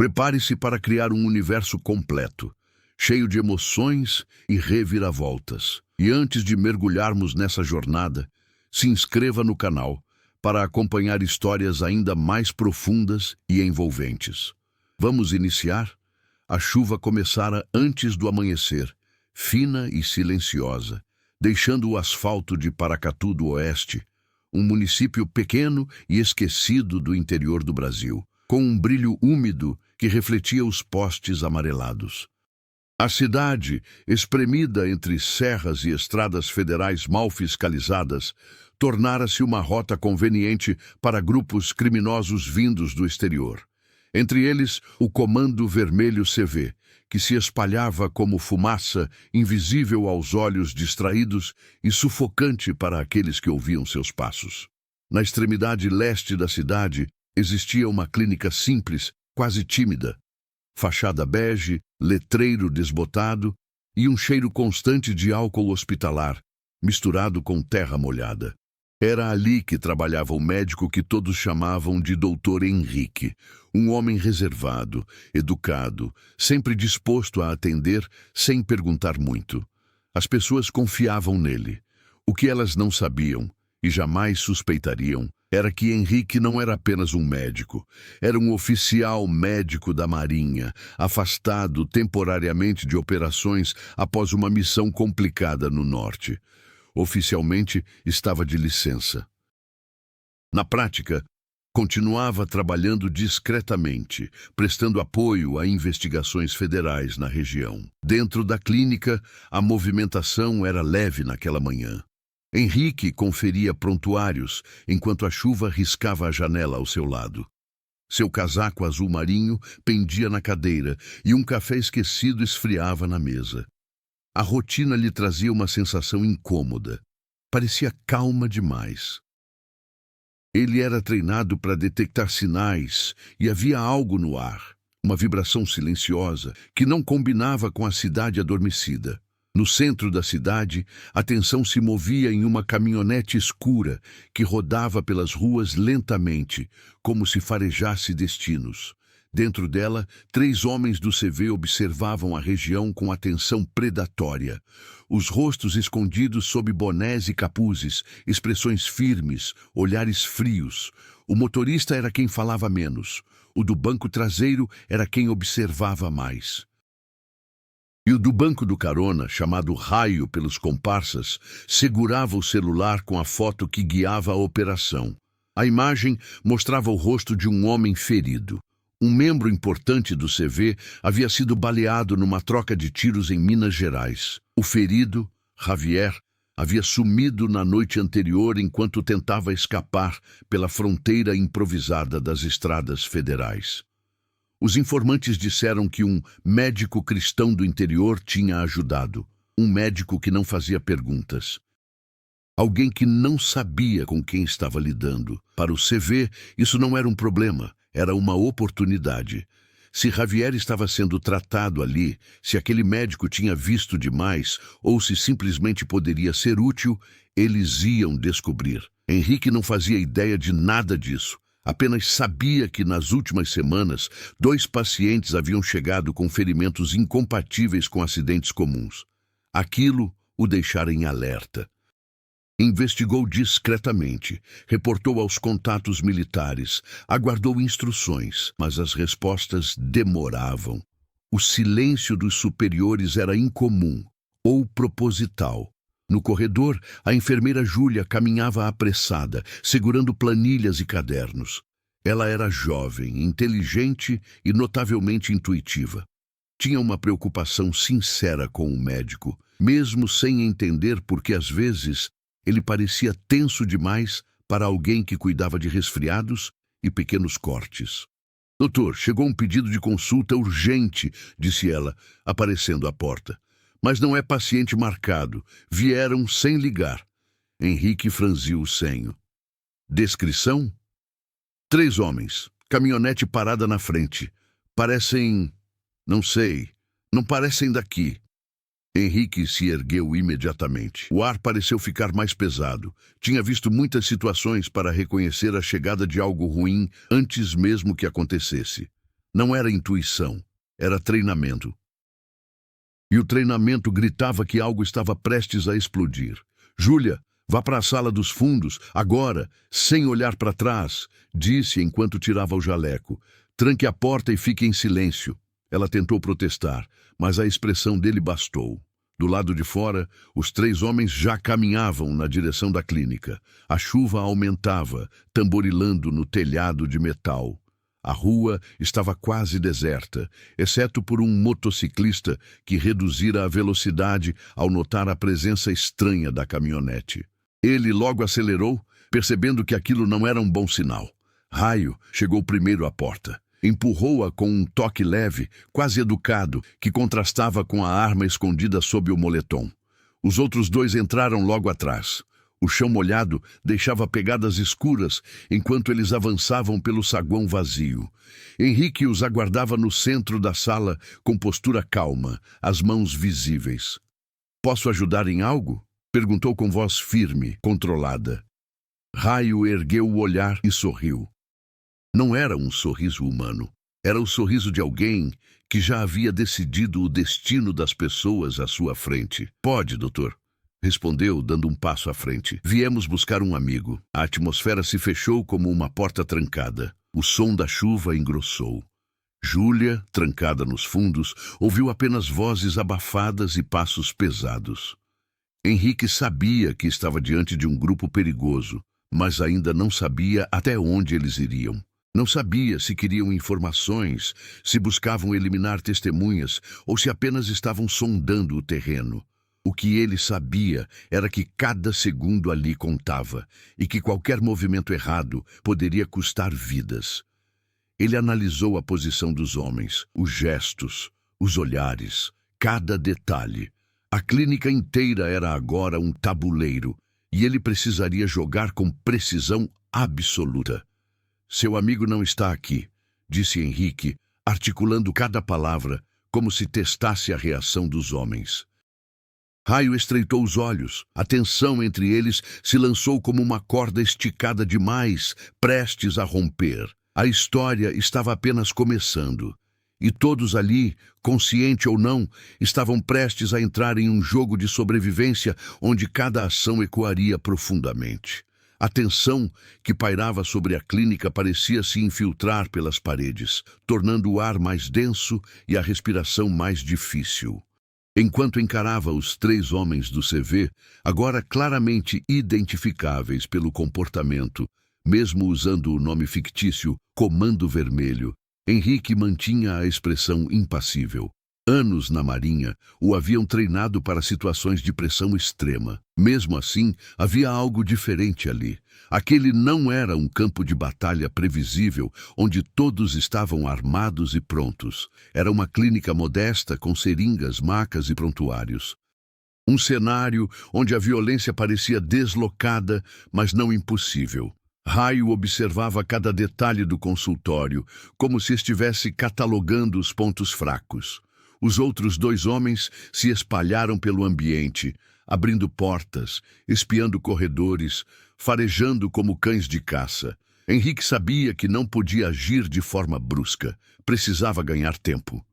Prepare-se para criar um universo completo, cheio de emoções e reviravoltas. E antes de mergulharmos nessa jornada, se inscreva no canal para acompanhar histórias ainda mais profundas e envolventes. Vamos iniciar? A chuva começara antes do amanhecer, fina e silenciosa, deixando o asfalto de Paracatu do Oeste, um município pequeno e esquecido do interior do Brasil, com um brilho úmido que refletia os postes amarelados. A cidade, espremida entre serras e estradas federais mal fiscalizadas, tornara-se uma rota conveniente para grupos criminosos vindos do exterior. Entre eles, o Comando Vermelho CV, que se espalhava como fumaça, invisível aos olhos distraídos e sufocante para aqueles que ouviam seus passos. Na extremidade leste da cidade, existia uma clínica simples, quase tímida. Fachada bege, letreiro desbotado e um cheiro constante de álcool hospitalar, misturado com terra molhada. Era ali que trabalhava o médico que todos chamavam de Dr. Henrique, um homem reservado, educado, sempre disposto a atender sem perguntar muito. As pessoas confiavam nele. O que elas não sabiam, e jamais suspeitariam, era que Henrique não era apenas um médico. Era um oficial médico da Marinha, afastado temporariamente de operações após uma missão complicada no norte. Oficialmente, estava de licença. Na prática, continuava trabalhando discretamente, prestando apoio a investigações federais na região. Dentro da clínica, a movimentação era leve naquela manhã. Henrique conferia prontuários, enquanto a chuva riscava a janela ao seu lado. Seu casaco azul marinho pendia na cadeira e um café esquecido esfriava na mesa. A rotina lhe trazia uma sensação incômoda. Parecia calma demais. Ele era treinado para detectar sinais e havia algo no ar, uma vibração silenciosa que não combinava com a cidade adormecida. No centro da cidade, a tensão se movia em uma caminhonete escura que rodava pelas ruas lentamente, como se farejasse destinos. Dentro dela, 3 homens do CV observavam a região com atenção predatória. Os rostos escondidos sob bonés e capuzes, expressões firmes, olhares frios. O motorista era quem falava menos. O do banco traseiro era quem observava mais. E o do banco do carona, chamado Raio pelos comparsas, segurava o celular com a foto que guiava a operação. A imagem mostrava o rosto de um homem ferido. Um membro importante do CV havia sido baleado numa troca de tiros em Minas Gerais. O ferido, Javier, havia sumido na noite anterior enquanto tentava escapar pela fronteira improvisada das estradas federais. Os informantes disseram que um médico cristão do interior tinha ajudado. Um médico que não fazia perguntas. Alguém que não sabia com quem estava lidando. Para o CV, isso não era um problema. Era uma oportunidade. Se Javier estava sendo tratado ali, se aquele médico tinha visto demais, ou se simplesmente poderia ser útil, eles iam descobrir. Henrique não fazia ideia de nada disso. Apenas sabia que nas últimas semanas, 2 pacientes haviam chegado com ferimentos incompatíveis com acidentes comuns. Aquilo o deixara em alerta. Investigou discretamente, reportou aos contatos militares, aguardou instruções, mas as respostas demoravam. O silêncio dos superiores era incomum ou proposital. No corredor, a enfermeira Júlia caminhava apressada, segurando planilhas e cadernos. Ela era jovem, inteligente e notavelmente intuitiva. Tinha uma preocupação sincera com o médico, mesmo sem entender por que às vezes ele parecia tenso demais para alguém que cuidava de resfriados e pequenos cortes. Doutor, chegou um pedido de consulta urgente, disse ela, aparecendo à porta. Mas não é paciente marcado. Vieram sem ligar. Henrique franziu o senho. Descrição? 3 homens. Caminhonete parada na frente. Parecem... não sei. Não parecem daqui. Henrique se ergueu imediatamente. O ar pareceu ficar mais pesado. Tinha visto muitas situações para reconhecer a chegada de algo ruim antes mesmo que acontecesse. Não era intuição, era treinamento. E o treinamento gritava que algo estava prestes a explodir. Júlia, vá para a sala dos fundos, agora, sem olhar para trás, disse enquanto tirava o jaleco. Tranque a porta e fique em silêncio. Ela tentou protestar, mas a expressão dele bastou. Do lado de fora, os 3 homens já caminhavam na direção da clínica. A chuva aumentava, tamborilando no telhado de metal. A rua estava quase deserta, exceto por um motociclista que reduzira a velocidade ao notar a presença estranha da caminhonete. Ele logo acelerou, percebendo que aquilo não era um bom sinal. Raio chegou primeiro à porta. Empurrou-a com um toque leve, quase educado, que contrastava com a arma escondida sob o moletom. Os outros 2 entraram logo atrás. O chão molhado deixava pegadas escuras enquanto eles avançavam pelo saguão vazio. Henrique os aguardava no centro da sala com postura calma, as mãos visíveis. "Posso ajudar em algo?" perguntou com voz firme, controlada. Raio ergueu o olhar e sorriu. Não era um sorriso humano. Era o sorriso de alguém que já havia decidido o destino das pessoas à sua frente. "Pode, doutor", respondeu, dando um passo à frente. "Viemos buscar um amigo." A atmosfera se fechou como uma porta trancada. O som da chuva engrossou. Júlia, trancada nos fundos, ouviu apenas vozes abafadas e passos pesados. Henrique sabia que estava diante de um grupo perigoso, mas ainda não sabia até onde eles iriam. Não sabia se queriam informações, se buscavam eliminar testemunhas ou se apenas estavam sondando o terreno. O que ele sabia era que cada segundo ali contava e que qualquer movimento errado poderia custar vidas. Ele analisou a posição dos homens, os gestos, os olhares, cada detalhe. A clínica inteira era agora um tabuleiro e ele precisaria jogar com precisão absoluta. "Seu amigo não está aqui", disse Henrique, articulando cada palavra como se testasse a reação dos homens. Raio estreitou os olhos. A tensão entre eles se lançou como uma corda esticada demais, prestes a romper. A história estava apenas começando. E todos ali, consciente ou não, estavam prestes a entrar em um jogo de sobrevivência onde cada ação ecoaria profundamente. A tensão que pairava sobre a clínica parecia se infiltrar pelas paredes, tornando o ar mais denso e a respiração mais difícil. Enquanto encarava os 3 homens do CV, agora claramente identificáveis pelo comportamento, mesmo usando o nome fictício Comando Vermelho, Henrique mantinha a expressão impassível. Anos na Marinha o haviam treinado para situações de pressão extrema. Mesmo assim, havia algo diferente ali. Aquele não era um campo de batalha previsível, onde todos estavam armados e prontos. Era uma clínica modesta com seringas, macas e prontuários. Um cenário onde a violência parecia deslocada, mas não impossível. Raio observava cada detalhe do consultório, como se estivesse catalogando os pontos fracos. Os outros 2 homens se espalharam pelo ambiente, abrindo portas, espiando corredores, farejando como cães de caça. Henrique sabia que não podia agir de forma brusca. Precisava ganhar tempo.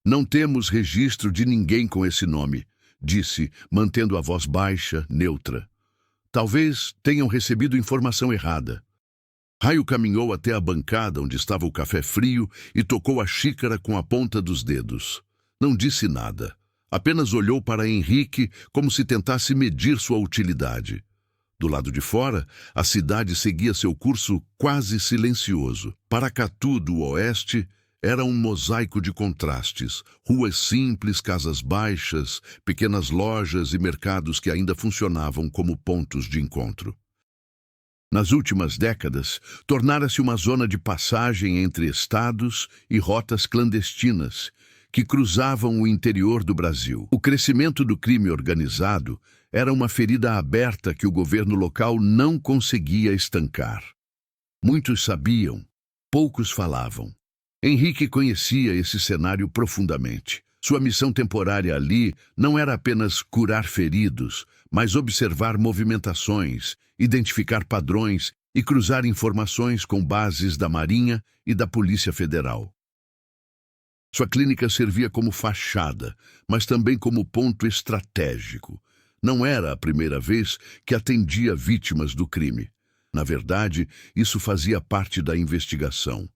"Não temos registro de ninguém com esse nome", disse, mantendo a voz baixa, neutra. "Talvez tenham recebido informação errada." Raio caminhou até a bancada onde estava o café frio e tocou a xícara com a ponta dos dedos. Não disse nada. Apenas olhou para Henrique como se tentasse medir sua utilidade. Do lado de fora, a cidade seguia seu curso quase silencioso. Paracatu, do oeste, era um mosaico de contrastes. Ruas simples, casas baixas, pequenas lojas e mercados que ainda funcionavam como pontos de encontro. Nas últimas décadas, tornara-se uma zona de passagem entre estados e rotas clandestinas que cruzavam o interior do Brasil. O crescimento do crime organizado era uma ferida aberta que o governo local não conseguia estancar. Muitos sabiam, poucos falavam. Henrique conhecia esse cenário profundamente. Sua missão temporária ali não era apenas curar feridos, mas observar movimentações, identificar padrões e cruzar informações com bases da Marinha e da Polícia Federal. Sua clínica servia como fachada, mas também como ponto estratégico. Não era a primeira vez que atendia vítimas do crime. Na verdade, isso fazia parte da investigação.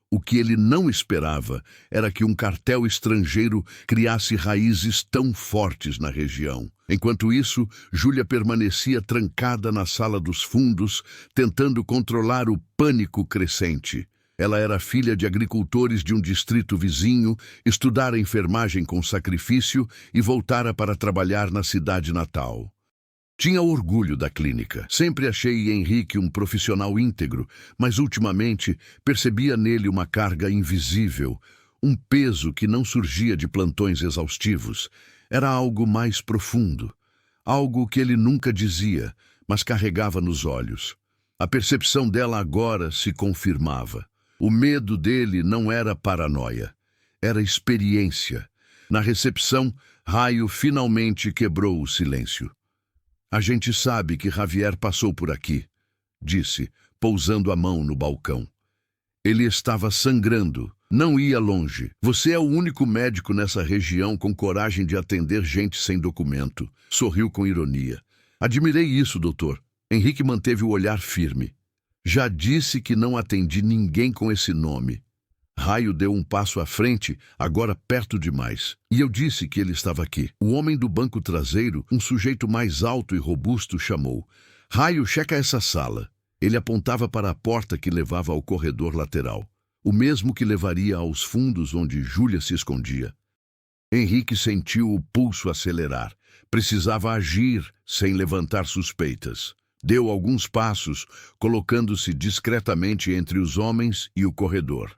O que ele não esperava era que um cartel estrangeiro criasse raízes tão fortes na região. Enquanto isso, Júlia permanecia trancada na sala dos fundos, tentando controlar o pânico crescente. Ela era filha de agricultores de um distrito vizinho, estudara enfermagem com sacrifício e voltara para trabalhar na cidade natal. Tinha orgulho da clínica. Sempre achei Henrique um profissional íntegro, mas ultimamente percebia nele uma carga invisível, um peso que não surgia de plantões exaustivos. Era algo mais profundo, algo que ele nunca dizia, mas carregava nos olhos. A percepção dela agora se confirmava. O medo dele não era paranoia, era experiência. Na recepção, Raio finalmente quebrou o silêncio. A gente sabe que Javier passou por aqui, disse, pousando a mão no balcão. Ele estava sangrando, não ia longe. Você é o único médico nessa região com coragem de atender gente sem documento. Sorriu com ironia. Admirei isso, doutor. Henrique manteve o olhar firme. Já disse que não atendi ninguém com esse nome. Raio deu um passo à frente, agora perto demais. E eu disse que ele estava aqui. O homem do banco traseiro, um sujeito mais alto e robusto, chamou. Raio, checa essa sala. Ele apontava para a porta que levava ao corredor lateral. O mesmo que levaria aos fundos onde Júlia se escondia. Henrique sentiu o pulso acelerar. Precisava agir sem levantar suspeitas. Deu alguns passos, colocando-se discretamente entre os homens e o corredor.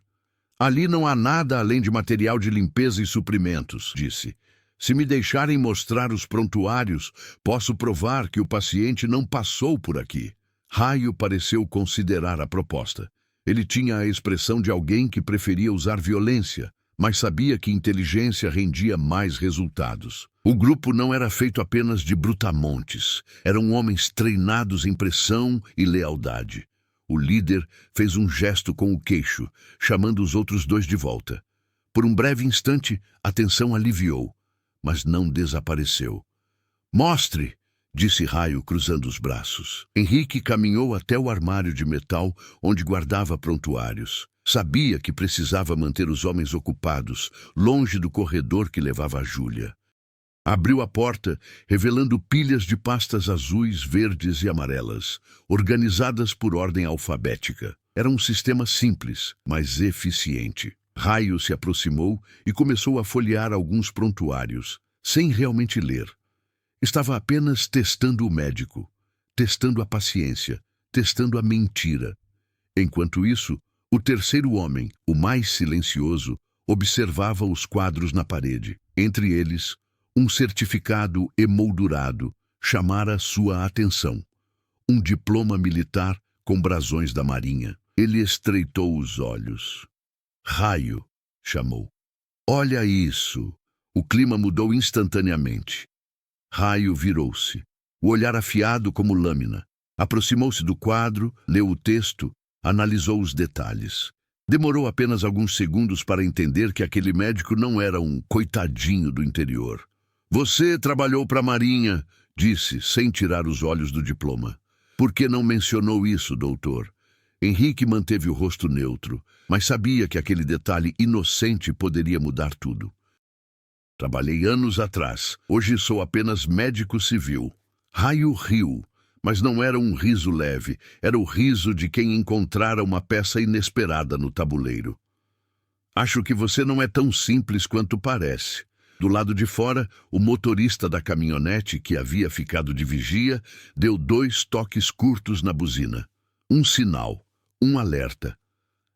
Ali não há nada além de material de limpeza e suprimentos, disse. Se me deixarem mostrar os prontuários, posso provar que o paciente não passou por aqui. Raio pareceu considerar a proposta. Ele tinha a expressão de alguém que preferia usar violência, mas sabia que inteligência rendia mais resultados. O grupo não era feito apenas de brutamontes. Eram homens treinados em pressão e lealdade. O líder fez um gesto com o queixo, chamando os outros dois de volta. Por um breve instante, a tensão aliviou, mas não desapareceu. Mostre! Disse Raio, cruzando os braços. Henrique caminhou até o armário de metal onde guardava prontuários. Sabia que precisava manter os homens ocupados, longe do corredor que levava a Júlia. Abriu a porta, revelando pilhas de pastas azuis, verdes e amarelas, organizadas por ordem alfabética. Era um sistema simples, mas eficiente. Raio se aproximou e começou a folhear alguns prontuários, sem realmente ler. Estava apenas testando o médico, testando a paciência, testando a mentira. Enquanto isso, o terceiro homem, o mais silencioso, observava os quadros na parede. Entre eles, um certificado emoldurado chamara sua atenção. Um diploma militar com brasões da Marinha. Ele estreitou os olhos. Raio, chamou. Olha isso! O clima mudou instantaneamente. Raio virou-se, o olhar afiado como lâmina. Aproximou-se do quadro, leu o texto, analisou os detalhes. Demorou apenas alguns segundos para entender que aquele médico não era um coitadinho do interior. Você trabalhou para a Marinha, disse, sem tirar os olhos do diploma. Por que não mencionou isso, doutor? Henrique manteve o rosto neutro, mas sabia que aquele detalhe inocente poderia mudar tudo. Trabalhei anos atrás. Hoje sou apenas médico civil. Raio riu, mas não era um riso leve. Era o riso de quem encontrara uma peça inesperada no tabuleiro. Acho que você não é tão simples quanto parece. Do lado de fora, o motorista da caminhonete, que havia ficado de vigia, deu 2 toques curtos na buzina. Um sinal, um alerta.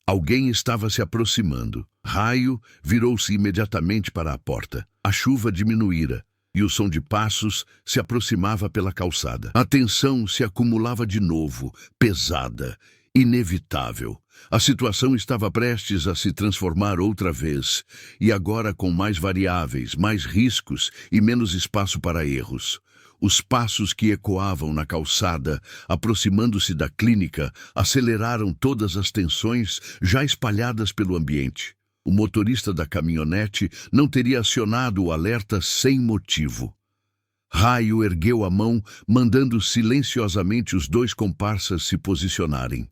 Alguém estava se aproximando. Raio virou-se imediatamente para a porta. A chuva diminuíra e o som de passos se aproximava pela calçada. A tensão se acumulava de novo, pesada, inevitável. A situação estava prestes a se transformar outra vez, e agora com mais variáveis, mais riscos e menos espaço para erros. Os passos que ecoavam na calçada, aproximando-se da clínica, aceleraram todas as tensões já espalhadas pelo ambiente. O motorista da caminhonete não teria acionado o alerta sem motivo. Raio ergueu a mão, mandando silenciosamente os dois comparsas se posicionarem.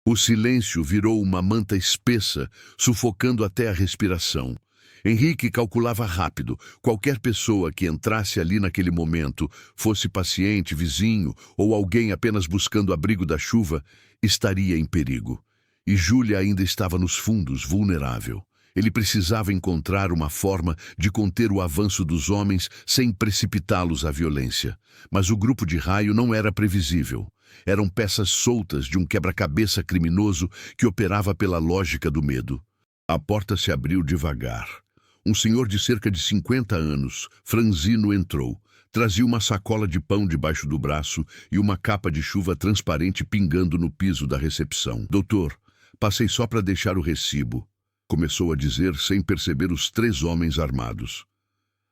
O silêncio virou uma manta espessa, sufocando até a respiração. Henrique calculava rápido. Qualquer pessoa que entrasse ali naquele momento, fosse paciente, vizinho ou alguém apenas buscando abrigo da chuva, estaria em perigo. E Júlia ainda estava nos fundos, vulnerável. Ele precisava encontrar uma forma de conter o avanço dos homens sem precipitá-los à violência. Mas o grupo de Raio não era previsível. Eram peças soltas de um quebra-cabeça criminoso que operava pela lógica do medo. A porta se abriu devagar. Um senhor de cerca de 50 anos, franzino, entrou. Trazia uma sacola de pão debaixo do braço e uma capa de chuva transparente pingando no piso da recepção. Doutor, passei só para deixar o recibo, começou a dizer sem perceber os 3 homens armados.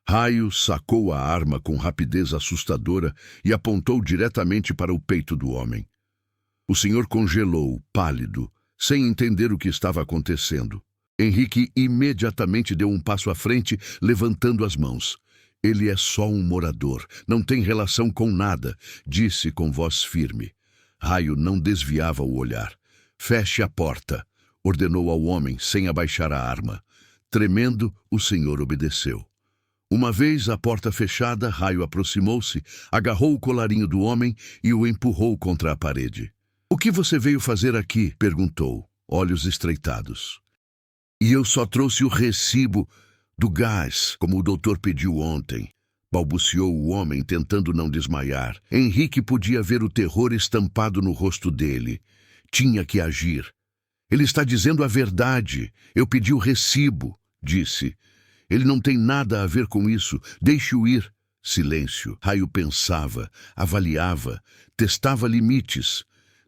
Raio sacou a arma com rapidez assustadora e apontou diretamente para o peito do homem. O senhor congelou, pálido, sem entender o que estava acontecendo. Henrique imediatamente deu um passo à frente, levantando as mãos. Ele é só um morador, não tem relação com nada, disse com voz firme. Raio não desviava o olhar. Feche a porta, ordenou ao homem sem abaixar a arma. Tremendo, o senhor obedeceu. Uma vez a porta fechada, Raio aproximou-se, agarrou o colarinho do homem e o empurrou contra a parede. O que você veio fazer aqui? Perguntou, olhos estreitados. E eu só trouxe o recibo do gás, como o doutor pediu ontem, balbuciou o homem, tentando não desmaiar. Henrique podia ver o terror estampado no rosto dele. Tinha que agir. Ele está dizendo a verdade. Eu pedi o recibo, disse. Ele não tem nada a ver com isso. Deixe-o ir. Silêncio. Raio pensava, avaliava, testava limites.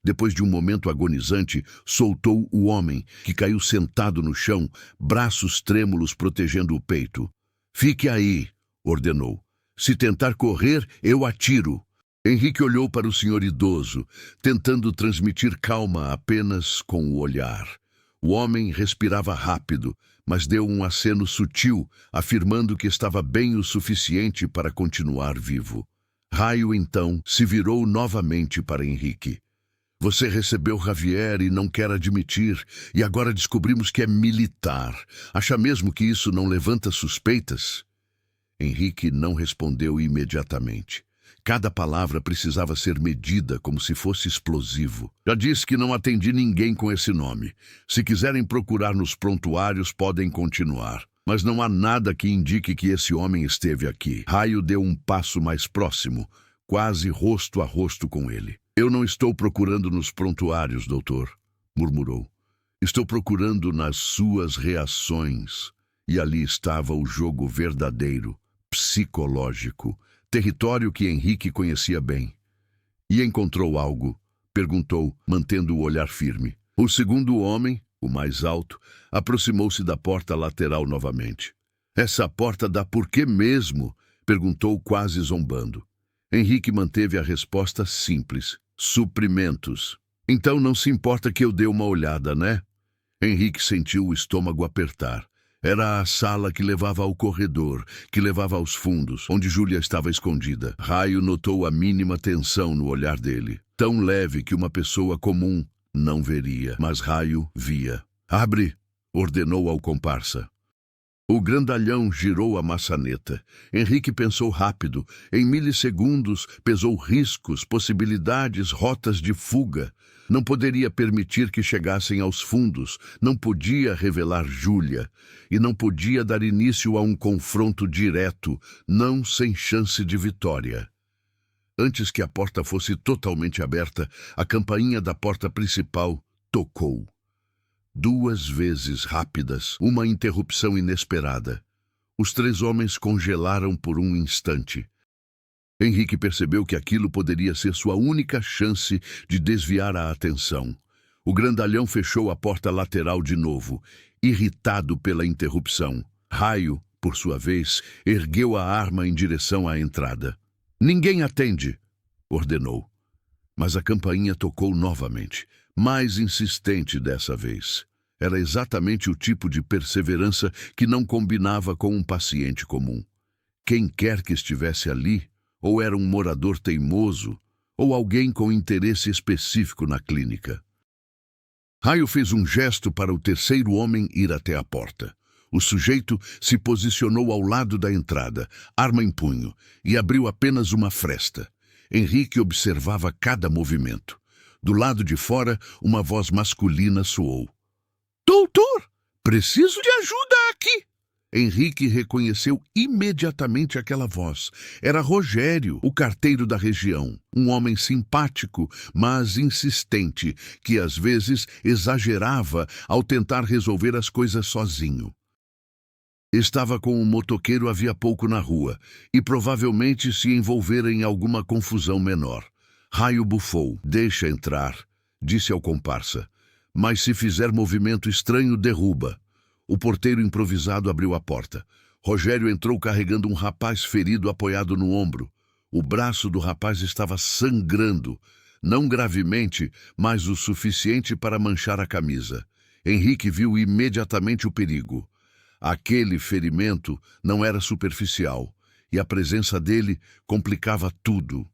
Depois de um momento agonizante, soltou o homem, que caiu sentado no chão, braços trêmulos protegendo o peito. Fique aí, ordenou. Se tentar correr, eu atiro. Henrique olhou para o senhor idoso, tentando transmitir calma apenas com o olhar. O homem respirava rápido, mas deu um aceno sutil, afirmando que estava bem o suficiente para continuar vivo. Raio, então, se virou novamente para Henrique. Você recebeu Javier e não quer admitir, e agora descobrimos que é militar. Acha mesmo que isso não levanta suspeitas? Henrique não respondeu imediatamente. Cada palavra precisava ser medida como se fosse explosivo. Já disse que não atendi ninguém com esse nome. Se quiserem procurar nos prontuários, podem continuar. Mas não há nada que indique que esse homem esteve aqui. Raio deu um passo mais próximo, quase rosto a rosto com ele. Eu não estou procurando nos prontuários, doutor, murmurou. Estou procurando nas suas reações. E ali estava o jogo verdadeiro, psicológico, território que Henrique conhecia bem. E encontrou algo? Perguntou, mantendo o olhar firme. O segundo homem, o mais alto, aproximou-se da porta lateral novamente. Essa porta dá por quê mesmo? Perguntou quase zombando. Henrique manteve a resposta simples. Suprimentos. Então não se importa que eu dê uma olhada, né? Henrique sentiu o estômago apertar. Era a sala que levava ao corredor, que levava aos fundos, onde Júlia estava escondida. Raio notou a mínima tensão no olhar dele, tão leve que uma pessoa comum não veria, mas Raio via. Abre, ordenou ao comparsa. O grandalhão girou a maçaneta. Henrique pensou rápido. Em milissegundos, pesou riscos, possibilidades, rotas de fuga. Não poderia permitir que chegassem aos fundos. Não podia revelar Júlia. E não podia dar início a um confronto direto, não sem chance de vitória. Antes que a porta fosse totalmente aberta, a campainha da porta principal tocou. 2 vezes rápidas, uma interrupção inesperada. Os 3 homens congelaram por um instante. Henrique percebeu que aquilo poderia ser sua única chance de desviar a atenção. O grandalhão fechou a porta lateral de novo, irritado pela interrupção. Raio, por sua vez, ergueu a arma em direção à entrada. Ninguém atende, ordenou. Mas a campainha tocou novamente, mais insistente dessa vez. Era exatamente o tipo de perseverança que não combinava com um paciente comum. Quem quer que estivesse ali, ou era um morador teimoso, ou alguém com interesse específico na clínica. Raio fez um gesto para o terceiro homem ir até a porta. O sujeito se posicionou ao lado da entrada, arma em punho, e abriu apenas uma fresta. Henrique observava cada movimento. Do lado de fora, uma voz masculina soou. Doutor, preciso de ajuda aqui! Henrique reconheceu imediatamente aquela voz. Era Rogério, o carteiro da região. Um homem simpático, mas insistente, que às vezes exagerava ao tentar resolver as coisas sozinho. Estava com um motoqueiro havia pouco na rua e provavelmente se envolvera em alguma confusão menor. Raio bufou. Deixa entrar, disse ao comparsa. Mas se fizer movimento estranho, derruba. O porteiro improvisado abriu a porta. Rogério entrou carregando um rapaz ferido apoiado no ombro. O braço do rapaz estava sangrando, não gravemente, mas o suficiente para manchar a camisa. Henrique viu imediatamente o perigo. Aquele ferimento não era superficial, e a presença dele complicava tudo.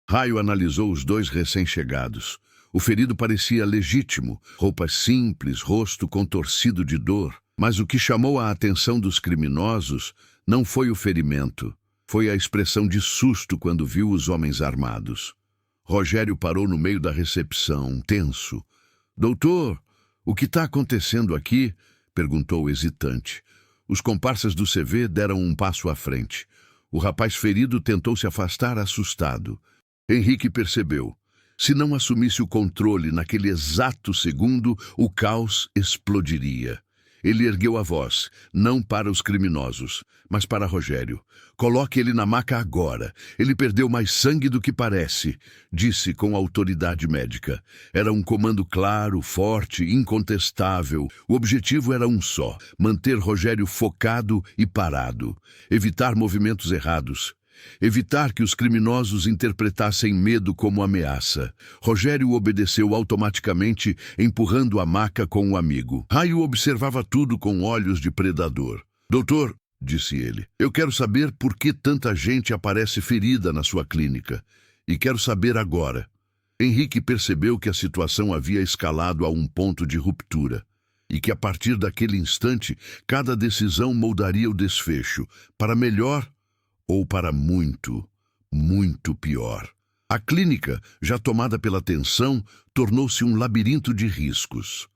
Raio analisou os dois recém-chegados. O ferido parecia legítimo, roupas simples, rosto contorcido de dor. Mas o que chamou a atenção dos criminosos não foi o ferimento, foi a expressão de susto quando viu os homens armados. Rogério parou no meio da recepção, tenso. Doutor, o que está acontecendo aqui? Perguntou hesitante. Os comparsas do CV deram um passo à frente. O rapaz ferido tentou se afastar, assustado. Henrique percebeu. Se não assumisse o controle naquele exato segundo, o caos explodiria. Ele ergueu a voz, não para os criminosos, mas para Rogério. Coloque ele na maca agora. Ele perdeu mais sangue do que parece, disse com autoridade médica. Era um comando claro, forte, incontestável. O objetivo era um só: manter Rogério focado e parado. Evitar movimentos errados. Evitar que os criminosos interpretassem medo como ameaça. Rogério obedeceu automaticamente, empurrando a maca com o amigo. Raio observava tudo com olhos de predador. Doutor, disse ele, eu quero saber por que tanta gente aparece ferida na sua clínica. E quero saber agora. Henrique percebeu que a situação havia escalado a um ponto de ruptura. E que a partir daquele instante, cada decisão moldaria o desfecho, para melhor ou para muito, muito pior. A clínica, já tomada pela tensão, tornou-se um labirinto de riscos.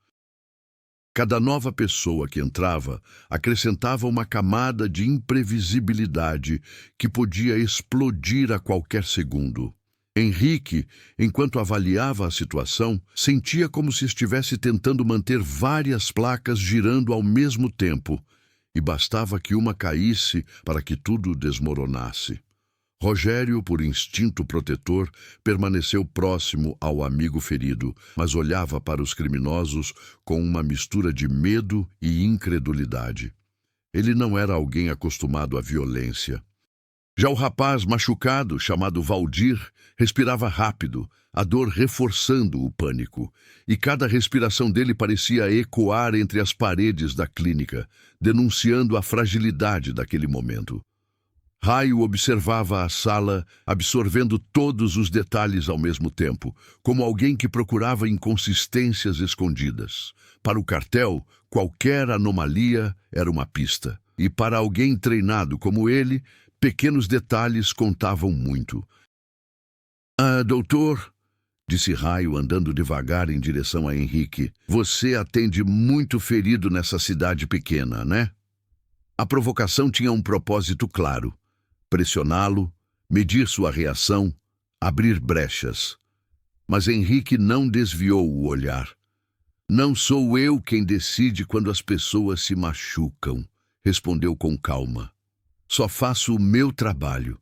Cada nova pessoa que entrava acrescentava uma camada de imprevisibilidade que podia explodir a qualquer segundo. Henrique, enquanto avaliava a situação, sentia como se estivesse tentando manter várias placas girando ao mesmo tempo, e bastava que uma caísse para que tudo desmoronasse. Rogério, por instinto protetor, permaneceu próximo ao amigo ferido, mas olhava para os criminosos com uma mistura de medo e incredulidade. Ele não era alguém acostumado à violência. Já o rapaz machucado, chamado Valdir, respirava rápido, a dor reforçando o pânico, e cada respiração dele parecia ecoar entre as paredes da clínica, denunciando a fragilidade daquele momento. Raio observava a sala, absorvendo todos os detalhes ao mesmo tempo, como alguém que procurava inconsistências escondidas. Para o cartel, qualquer anomalia era uma pista, e para alguém treinado como ele, pequenos detalhes contavam muito. Doutor, disse Raio andando devagar em direção a Henrique, você atende muito ferido nessa cidade pequena, né? A provocação tinha um propósito claro: pressioná-lo, medir sua reação, abrir brechas. Mas Henrique não desviou o olhar. Não sou eu quem decide quando as pessoas se machucam, respondeu com calma. Só faço o meu trabalho.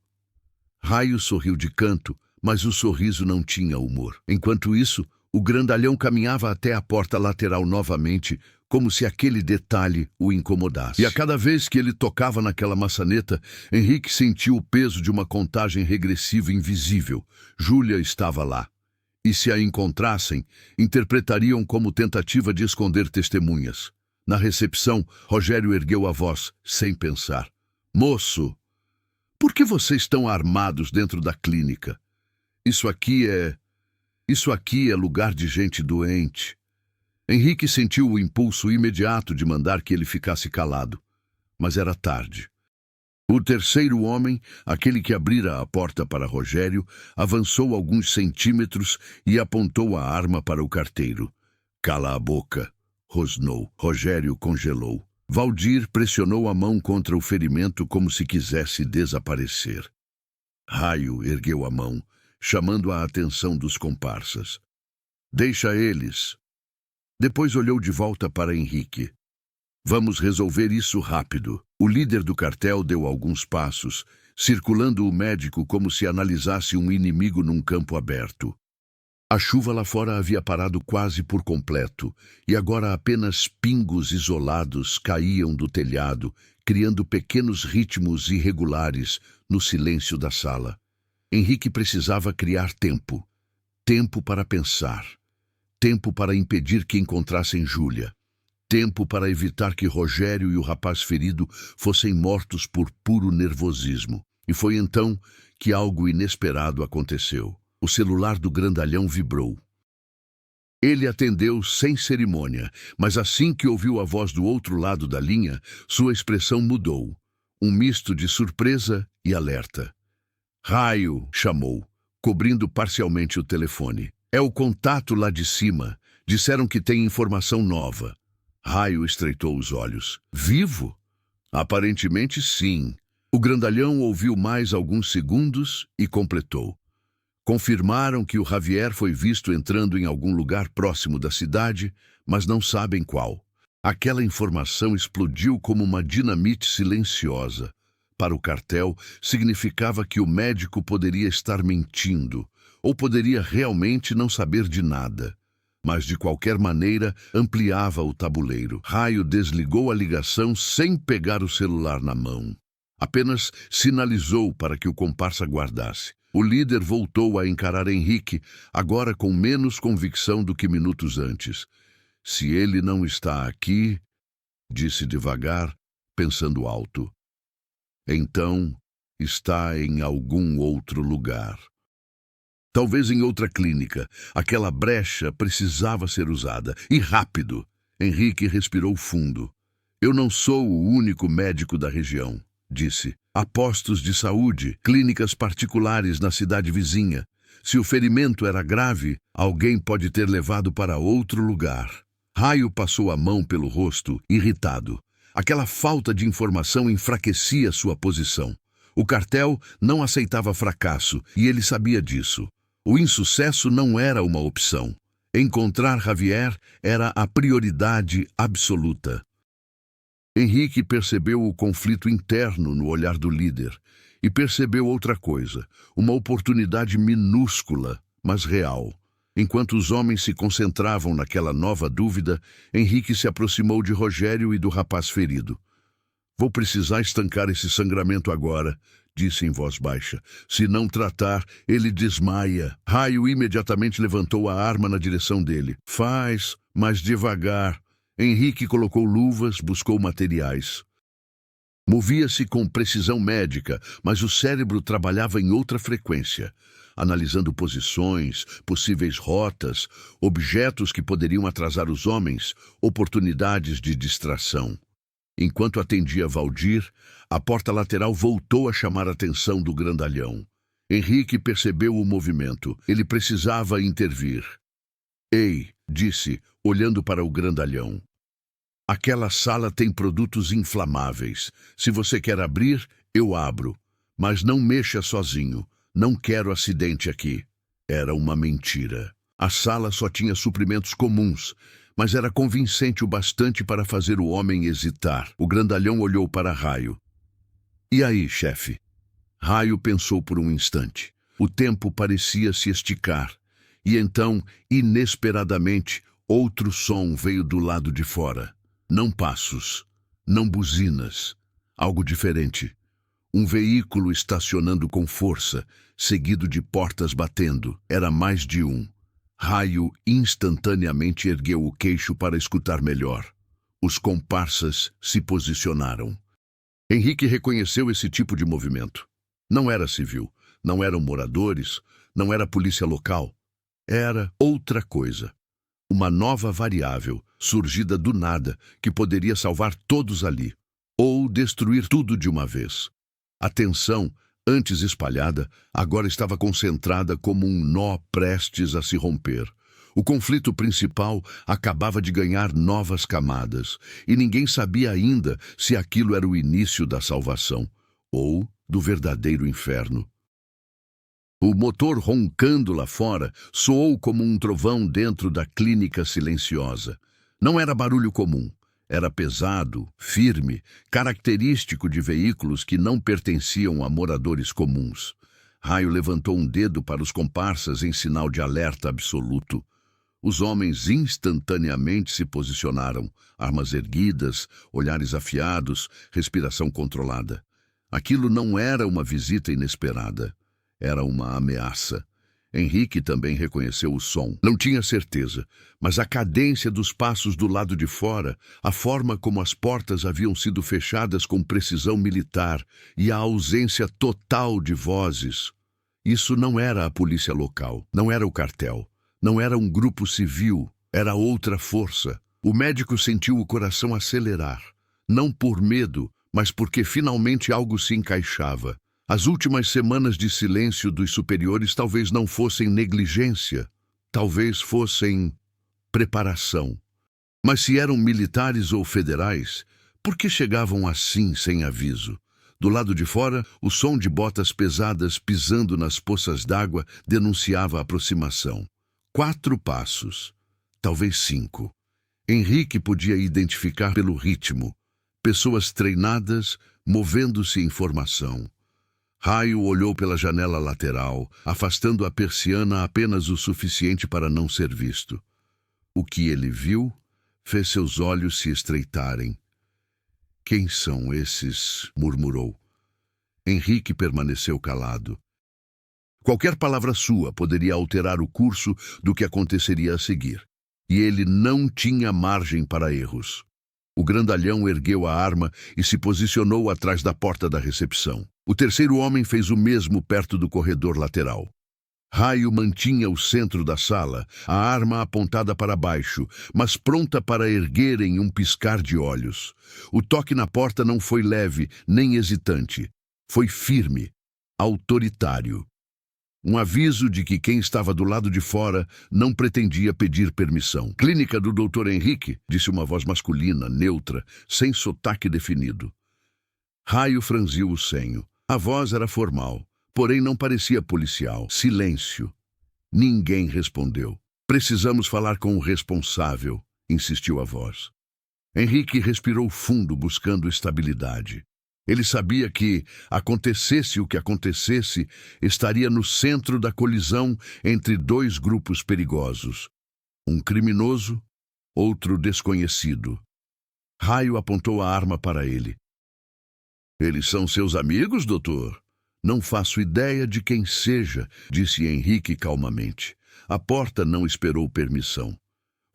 Raio sorriu de canto, mas o sorriso não tinha humor. Enquanto isso, o grandalhão caminhava até a porta lateral novamente, como se aquele detalhe o incomodasse. E a cada vez que ele tocava naquela maçaneta, Henrique sentiu o peso de uma contagem regressiva invisível. Júlia estava lá. E se a encontrassem, interpretariam como tentativa de esconder testemunhas. Na recepção, Rogério ergueu a voz, sem pensar. Moço, por que vocês estão armados dentro da clínica? Isso aqui é lugar de gente doente. Henrique sentiu o impulso imediato de mandar que ele ficasse calado, mas era tarde. O terceiro homem, aquele que abrira a porta para Rogério, avançou alguns centímetros e apontou a arma para o carteiro. Cala a boca, rosnou. Rogério congelou. Valdir pressionou a mão contra o ferimento como se quisesse desaparecer. Raio ergueu a mão, chamando a atenção dos comparsas. Deixa eles. Depois olhou de volta para Henrique. Vamos resolver isso rápido. O líder do cartel deu alguns passos, circulando o médico como se analisasse um inimigo num campo aberto. A chuva lá fora havia parado quase por completo, e agora apenas pingos isolados caíam do telhado, criando pequenos ritmos irregulares no silêncio da sala. Henrique precisava criar tempo. Tempo para pensar. Tempo para impedir que encontrassem Júlia. Tempo para evitar que Rogério e o rapaz ferido fossem mortos por puro nervosismo. E foi então que algo inesperado aconteceu. O celular do grandalhão vibrou. Ele atendeu sem cerimônia, mas assim que ouviu a voz do outro lado da linha, sua expressão mudou. Um misto de surpresa e alerta. Raio, chamou, cobrindo parcialmente o telefone. É o contato lá de cima. Disseram que tem informação nova. Raio estreitou os olhos. Vivo? Aparentemente sim. O grandalhão ouviu mais alguns segundos e completou. Confirmaram que o Javier foi visto entrando em algum lugar próximo da cidade, mas não sabem qual. Aquela informação explodiu como uma dinamite silenciosa. Para o cartel, significava que o médico poderia estar mentindo, ou poderia realmente não saber de nada. Mas, de qualquer maneira, ampliava o tabuleiro. Raio desligou a ligação sem pegar o celular na mão. Apenas sinalizou para que o comparsa guardasse. O líder voltou a encarar Henrique, agora com menos convicção do que minutos antes. Se ele não está aqui, disse devagar, pensando alto. Então, está em algum outro lugar. Talvez em outra clínica. Aquela brecha precisava ser usada. E rápido. Henrique respirou fundo. Eu não sou o único médico da região, disse. Há postos de saúde, clínicas particulares na cidade vizinha. Se o ferimento era grave, alguém pode ter levado para outro lugar. Raio passou a mão pelo rosto, irritado. Aquela falta de informação enfraquecia sua posição. O cartel não aceitava fracasso, e ele sabia disso. O insucesso não era uma opção. Encontrar Javier era a prioridade absoluta. Henrique percebeu o conflito interno no olhar do líder e percebeu outra coisa, uma oportunidade minúscula, mas real. Enquanto os homens se concentravam naquela nova dúvida, Henrique se aproximou de Rogério e do rapaz ferido. Vou precisar estancar esse sangramento agora, disse em voz baixa. Se não tratar, ele desmaia. Raio imediatamente levantou a arma na direção dele. Faz, mas devagar. Henrique colocou luvas, buscou materiais. Movia-se com precisão médica, mas o cérebro trabalhava em outra frequência, analisando posições, possíveis rotas, objetos que poderiam atrasar os homens, oportunidades de distração. Enquanto atendia Valdir, a porta lateral voltou a chamar a atenção do grandalhão. Henrique percebeu o movimento. Ele precisava intervir. Ei, disse, olhando para o grandalhão. Aquela sala tem produtos inflamáveis. Se você quer abrir, eu abro. Mas não mexa sozinho. Não quero acidente aqui. Era uma mentira. A sala só tinha suprimentos comuns, mas era convincente o bastante para fazer o homem hesitar. O grandalhão olhou para Raio. E aí, chefe? Raio pensou por um instante. O tempo parecia se esticar. E então, inesperadamente, outro som veio do lado de fora. Não passos, não buzinas, algo diferente. Um veículo estacionando com força, seguido de portas batendo. Era mais de um. Raio instantaneamente ergueu o queixo para escutar melhor. Os comparsas se posicionaram. Henrique reconheceu esse tipo de movimento. Não era civil, não eram moradores, não era polícia local. Era outra coisa. Uma nova variável, surgida do nada, que poderia salvar todos ali, ou destruir tudo de uma vez. A tensão, antes espalhada, agora estava concentrada como um nó prestes a se romper. O conflito principal acabava de ganhar novas camadas, e ninguém sabia ainda se aquilo era o início da salvação, ou do verdadeiro inferno. O motor roncando lá fora soou como um trovão dentro da clínica silenciosa. Não era barulho comum. Era pesado, firme, característico de veículos que não pertenciam a moradores comuns. Raio levantou um dedo para os comparsas em sinal de alerta absoluto. Os homens instantaneamente se posicionaram, armas erguidas, olhares afiados, respiração controlada. Aquilo não era uma visita inesperada. Era uma ameaça. Henrique também reconheceu o som. Não tinha certeza, mas a cadência dos passos do lado de fora, a forma como as portas haviam sido fechadas com precisão militar e a ausência total de vozes. Isso não era a polícia local, não era o cartel, não era um grupo civil, era outra força. O médico sentiu o coração acelerar, não por medo, mas porque finalmente algo se encaixava. As últimas semanas de silêncio dos superiores talvez não fossem negligência, talvez fossem preparação. Mas se eram militares ou federais, por que chegavam assim sem aviso? Do lado de fora, o som de botas pesadas pisando nas poças d'água denunciava a aproximação. 4 passos, talvez 5. Henrique podia identificar pelo ritmo. Pessoas treinadas, movendo-se em formação. Raio olhou pela janela lateral, afastando a persiana apenas o suficiente para não ser visto. O que ele viu fez seus olhos se estreitarem. "Quem são esses?" murmurou. Henrique permaneceu calado. Qualquer palavra sua poderia alterar o curso do que aconteceria a seguir, e ele não tinha margem para erros. O grandalhão ergueu a arma e se posicionou atrás da porta da recepção. O terceiro homem fez o mesmo perto do corredor lateral. Raio mantinha o centro da sala, a arma apontada para baixo, mas pronta para erguer em um piscar de olhos. O toque na porta não foi leve, nem hesitante. Foi firme, autoritário. Um aviso de que quem estava do lado de fora não pretendia pedir permissão. "Clínica do Dr. Henrique", disse uma voz masculina, neutra, sem sotaque definido. Raio franziu o senho. A voz era formal, porém não parecia policial. Silêncio. Ninguém respondeu. "Precisamos falar com o responsável", insistiu a voz. Henrique respirou fundo, buscando estabilidade. Ele sabia que, acontecesse o que acontecesse, estaria no centro da colisão entre 2 grupos perigosos. Um criminoso, outro desconhecido. Raio apontou a arma para ele. "Eles são seus amigos, doutor?" "Não faço ideia de quem seja", disse Henrique calmamente. A porta não esperou permissão.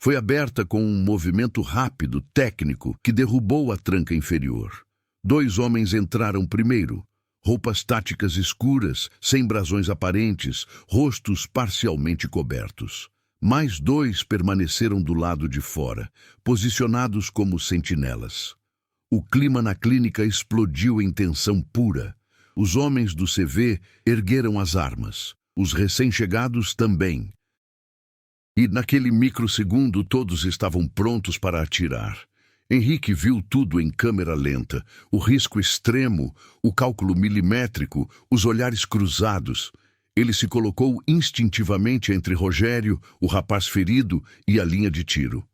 Foi aberta com um movimento rápido, técnico, que derrubou a tranca inferior. 2 homens entraram primeiro, roupas táticas escuras, sem brasões aparentes, rostos parcialmente cobertos. Mais 2 permaneceram do lado de fora, posicionados como sentinelas. O clima na clínica explodiu em tensão pura. Os homens do CV ergueram as armas, os recém-chegados também. E naquele microsegundo todos estavam prontos para atirar. Henrique viu tudo em câmera lenta, o risco extremo, o cálculo milimétrico, os olhares cruzados. Ele se colocou instintivamente entre Rogério, o rapaz ferido, e a linha de tiro.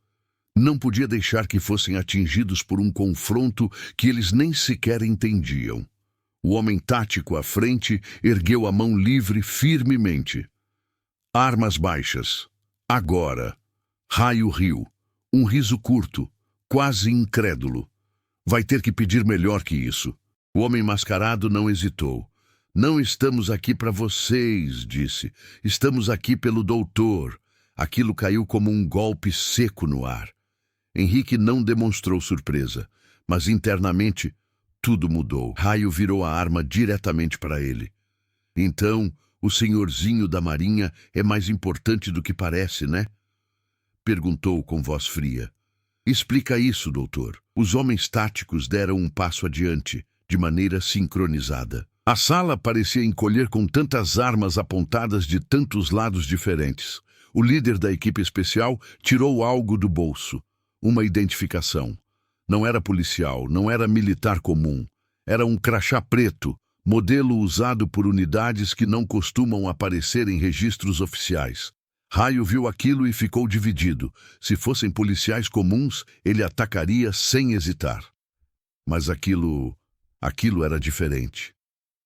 Não podia deixar que fossem atingidos por um confronto que eles nem sequer entendiam. O homem tático à frente ergueu a mão livre firmemente. Armas baixas. Agora. Raio riu. Um riso curto. Quase incrédulo. "Vai ter que pedir melhor que isso." O homem mascarado não hesitou. "Não estamos aqui para vocês", disse. "Estamos aqui pelo doutor. Aquilo caiu como um golpe seco no ar. Henrique não demonstrou surpresa, mas internamente tudo mudou. Raio virou a arma diretamente para ele. Então, o senhorzinho da Marinha é mais importante do que parece, né? Perguntou com voz fria. Explica isso, doutor. Os homens táticos deram um passo adiante, de maneira sincronizada. A sala parecia encolher com tantas armas apontadas de tantos lados diferentes. O líder da equipe especial tirou algo do bolso. Uma identificação. Não era policial, não era militar comum. Era um crachá preto, modelo usado por unidades que não costumam aparecer em registros oficiais. Raio viu aquilo e ficou dividido. Se fossem policiais comuns, ele atacaria sem hesitar. Mas aquilo era diferente.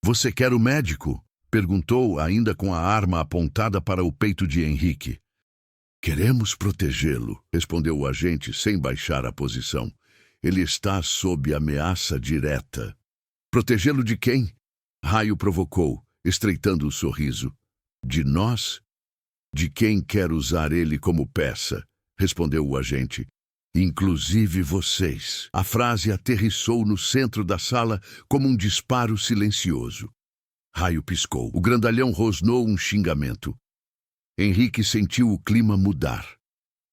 Você quer o médico? Perguntou, ainda com a arma apontada para o peito de Henrique. Queremos protegê-lo, respondeu o agente sem baixar a posição. Ele está sob ameaça direta. Protegê-lo de quem? Raio provocou, estreitando o sorriso. De nós? De quem quer usar ele como peça, respondeu o agente. Inclusive vocês. A frase aterrissou no centro da sala como um disparo silencioso. Raio piscou. O grandalhão rosnou um xingamento. Henrique sentiu o clima mudar.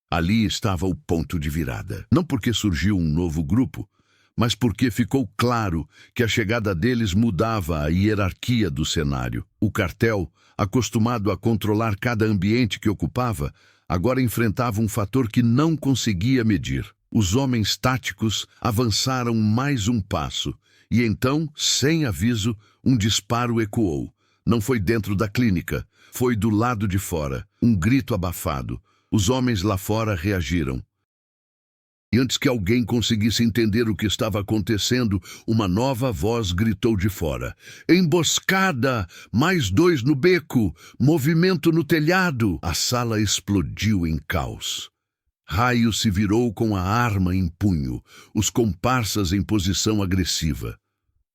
Ali estava o ponto de virada. Não porque surgiu um novo grupo, mas porque ficou claro que a chegada deles mudava a hierarquia do cenário. O cartel, acostumado a controlar cada ambiente que ocupava, agora enfrentava um fator que não conseguia medir. Os homens táticos avançaram mais um passo, e então, sem aviso, um disparo ecoou. Não foi dentro da clínica, foi do lado de fora. Um grito abafado. Os homens lá fora reagiram. E antes que alguém conseguisse entender o que estava acontecendo, uma nova voz gritou de fora. Emboscada! Mais 2 no beco! Movimento no telhado! A sala explodiu em caos. Raio se virou com a arma em punho, os comparsas em posição agressiva.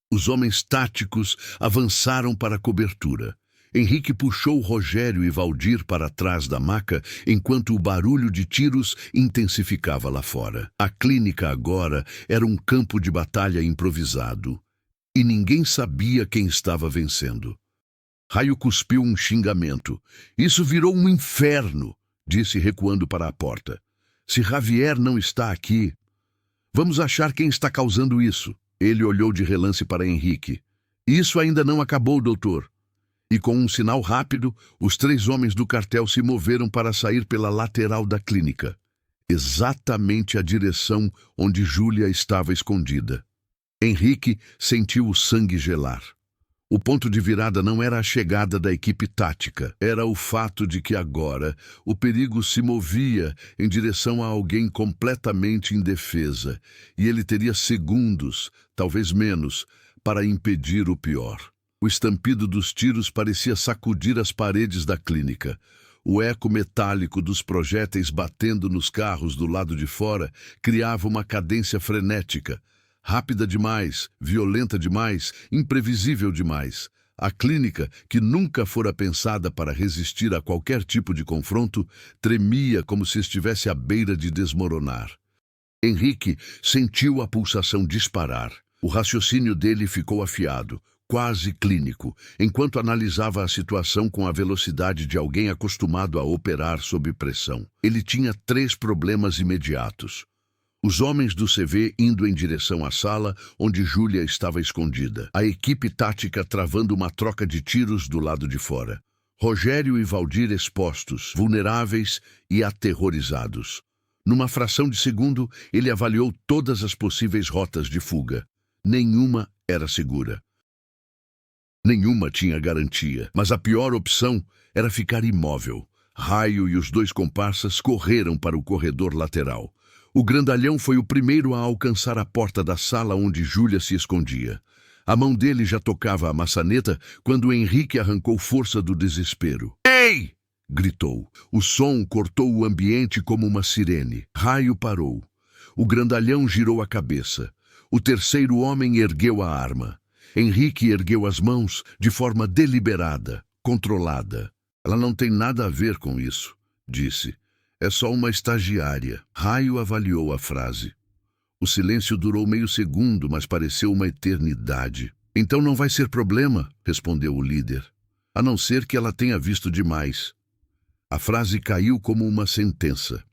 Os homens táticos avançaram para a cobertura. Henrique puxou Rogério e Valdir para trás da maca, enquanto o barulho de tiros intensificava lá fora. A clínica agora era um campo de batalha improvisado, e ninguém sabia quem estava vencendo. Raio cuspiu um xingamento. Isso virou um inferno, disse recuando para a porta. Se Javier não está aqui, vamos achar quem está causando isso. Ele olhou de relance para Henrique. Isso ainda não acabou, doutor. E com um sinal rápido, os 3 homens do cartel se moveram para sair pela lateral da clínica, exatamente a direção onde Júlia estava escondida. Henrique sentiu o sangue gelar. O ponto de virada não era a chegada da equipe tática, era o fato de que agora o perigo se movia em direção a alguém completamente indefesa, e ele teria segundos, talvez menos, para impedir o pior. O estampido dos tiros parecia sacudir as paredes da clínica. O eco metálico dos projéteis batendo nos carros do lado de fora criava uma cadência frenética, rápida demais, violenta demais, imprevisível demais. A clínica, que nunca fora pensada para resistir a qualquer tipo de confronto, tremia como se estivesse à beira de desmoronar. Henrique sentiu a pulsação disparar. O raciocínio dele ficou afiado, quase clínico, enquanto analisava a situação com a velocidade de alguém acostumado a operar sob pressão. Ele tinha 3 problemas imediatos. Os homens do CV indo em direção à sala onde Júlia estava escondida. A equipe tática travando uma troca de tiros do lado de fora. Rogério e Valdir expostos, vulneráveis e aterrorizados. Numa fração de segundo, ele avaliou todas as possíveis rotas de fuga. Nenhuma era segura. Nenhuma tinha garantia, mas a pior opção era ficar imóvel. Raio e os 2 comparsas correram para o corredor lateral. O grandalhão foi o primeiro a alcançar a porta da sala onde Júlia se escondia. A mão dele já tocava a maçaneta quando Henrique arrancou força do desespero. Ei! Gritou. O som cortou o ambiente como uma sirene. Raio parou. O grandalhão girou a cabeça. O terceiro homem ergueu a arma. Henrique ergueu as mãos de forma deliberada, controlada. Ela não tem nada a ver com isso, disse. É só uma estagiária. Raio avaliou a frase. O silêncio durou meio segundo, mas pareceu uma eternidade. Então não vai ser problema, respondeu o líder. A não ser que ela tenha visto demais. A frase caiu como uma sentença.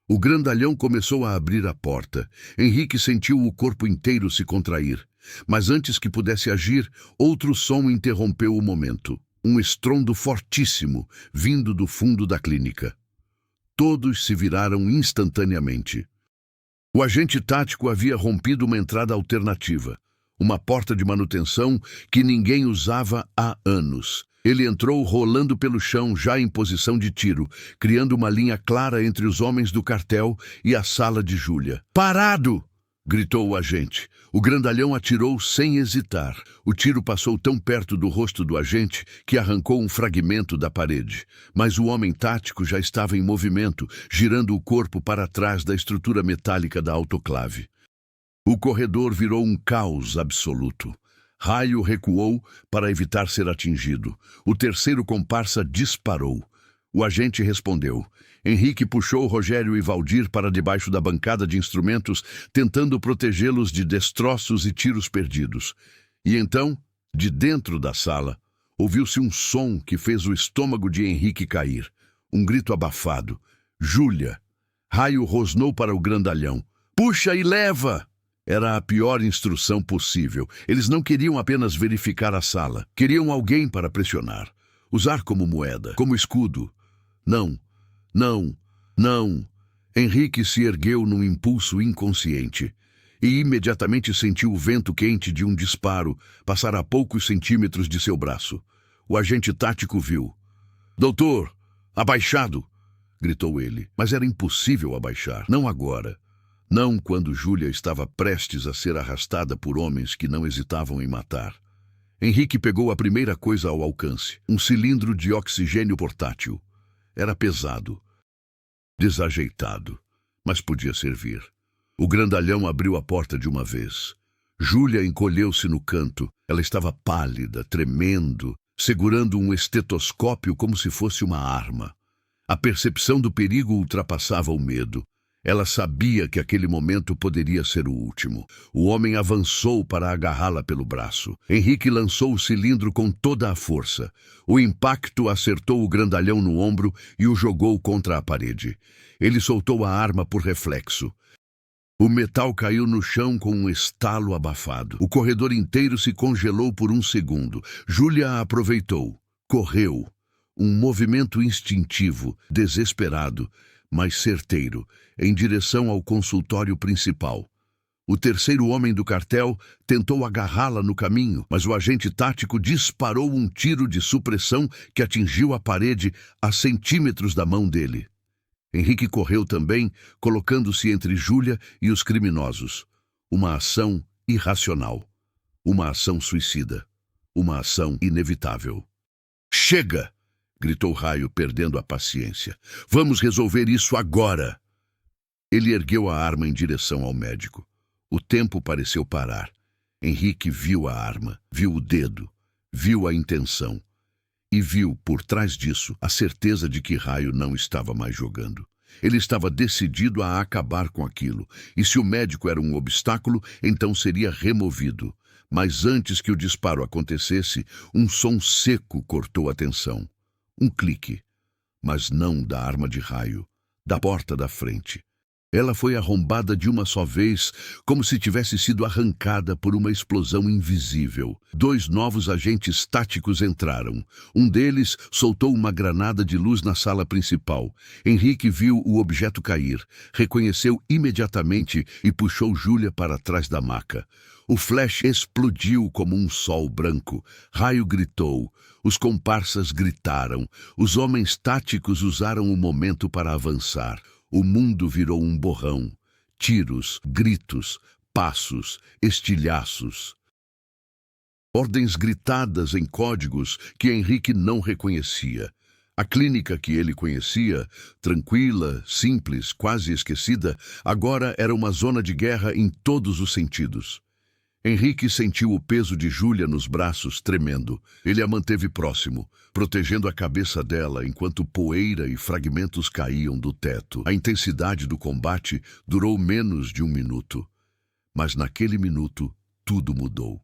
O grandalhão começou a abrir a porta. Henrique sentiu o corpo inteiro se contrair. Mas antes que pudesse agir, outro som interrompeu o momento. Um estrondo fortíssimo, vindo do fundo da clínica. Todos se viraram instantaneamente. O agente tático havia rompido uma entrada alternativa. Uma porta de manutenção que ninguém usava há anos. Ele entrou rolando pelo chão, já em posição de tiro, criando uma linha clara entre os homens do cartel e a sala de Júlia. "Parado!" gritou o agente. O grandalhão atirou sem hesitar. O tiro passou tão perto do rosto do agente que arrancou um fragmento da parede. Mas o homem tático já estava em movimento, girando o corpo para trás da estrutura metálica da autoclave. O corredor virou um caos absoluto. Raio recuou para evitar ser atingido. O terceiro comparsa disparou. O agente respondeu. Henrique puxou Rogério e Valdir para debaixo da bancada de instrumentos, tentando protegê-los de destroços e tiros perdidos. E então, de dentro da sala, ouviu-se um som que fez o estômago de Henrique cair. Um grito abafado. "Júlia!" Raio rosnou para o grandalhão. "Puxa e leva!" Era a pior instrução possível. Eles não queriam apenas verificar a sala. Queriam alguém para pressionar. Usar como moeda, como escudo. Não, não, não. Henrique se ergueu num impulso inconsciente e imediatamente sentiu o vento quente de um disparo passar a poucos centímetros de seu braço. O agente tático viu. "Doutor, abaixado!" gritou ele. Mas era impossível abaixar. Não agora. Não quando Júlia estava prestes a ser arrastada por homens que não hesitavam em matar. Henrique pegou a primeira coisa ao alcance, um cilindro de oxigênio portátil. Era pesado, desajeitado, mas podia servir. O grandalhão abriu a porta de uma vez. Júlia encolheu-se no canto. Ela estava pálida, tremendo, segurando um estetoscópio como se fosse uma arma. A percepção do perigo ultrapassava o medo. Ela sabia que aquele momento poderia ser o último. O homem avançou para agarrá-la pelo braço. Henrique lançou o cilindro com toda a força. O impacto acertou o grandalhão no ombro e o jogou contra a parede. Ele soltou a arma por reflexo. O metal caiu no chão com um estalo abafado. O corredor inteiro se congelou por um segundo. Júlia a aproveitou. Correu. Um movimento instintivo, desesperado, mas certeiro, em direção ao consultório principal. O terceiro homem do cartel tentou agarrá-la no caminho, mas o agente tático disparou um tiro de supressão que atingiu a parede a centímetros da mão dele. Henrique correu também, colocando-se entre Júlia e os criminosos. Uma ação irracional. Uma ação suicida. Uma ação inevitável. "Chega!" gritou Raio, perdendo a paciência. "Vamos resolver isso agora!" Ele ergueu a arma em direção ao médico. O tempo pareceu parar. Henrique viu a arma, viu o dedo, viu a intenção. E viu, por trás disso, a certeza de que Raio não estava mais jogando. Ele estava decidido a acabar com aquilo. E se o médico era um obstáculo, então seria removido. Mas antes que o disparo acontecesse, um som seco cortou a tensão. Um clique, mas não da arma de Raio, da porta da frente. Ela foi arrombada de uma só vez, como se tivesse sido arrancada por uma explosão invisível. 2 novos agentes táticos entraram. Um deles soltou uma granada de luz na sala principal. Henrique viu o objeto cair, reconheceu imediatamente e puxou Júlia para trás da maca. O flash explodiu como um sol branco. Raio gritou. Os comparsas gritaram. Os homens táticos usaram o momento para avançar. O mundo virou um borrão. Tiros, gritos, passos, estilhaços. Ordens gritadas em códigos que Henrique não reconhecia. A clínica que ele conhecia, tranquila, simples, quase esquecida, agora era uma zona de guerra em todos os sentidos. Henrique sentiu o peso de Júlia nos braços, tremendo. Ele a manteve próximo, protegendo a cabeça dela enquanto poeira e fragmentos caíam do teto. A intensidade do combate durou menos de 1 minuto. Mas naquele minuto, tudo mudou.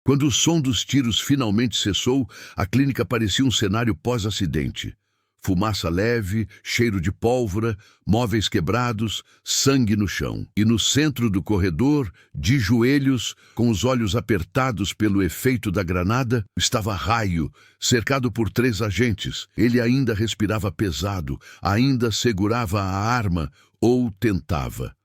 Quando o som dos tiros finalmente cessou, a clínica parecia um cenário pós-acidente. Fumaça leve, cheiro de pólvora, móveis quebrados, sangue no chão. E no centro do corredor, de joelhos, com os olhos apertados pelo efeito da granada, estava Raio, cercado por 3 agentes. Ele ainda respirava pesado, ainda segurava a arma, ou tentava.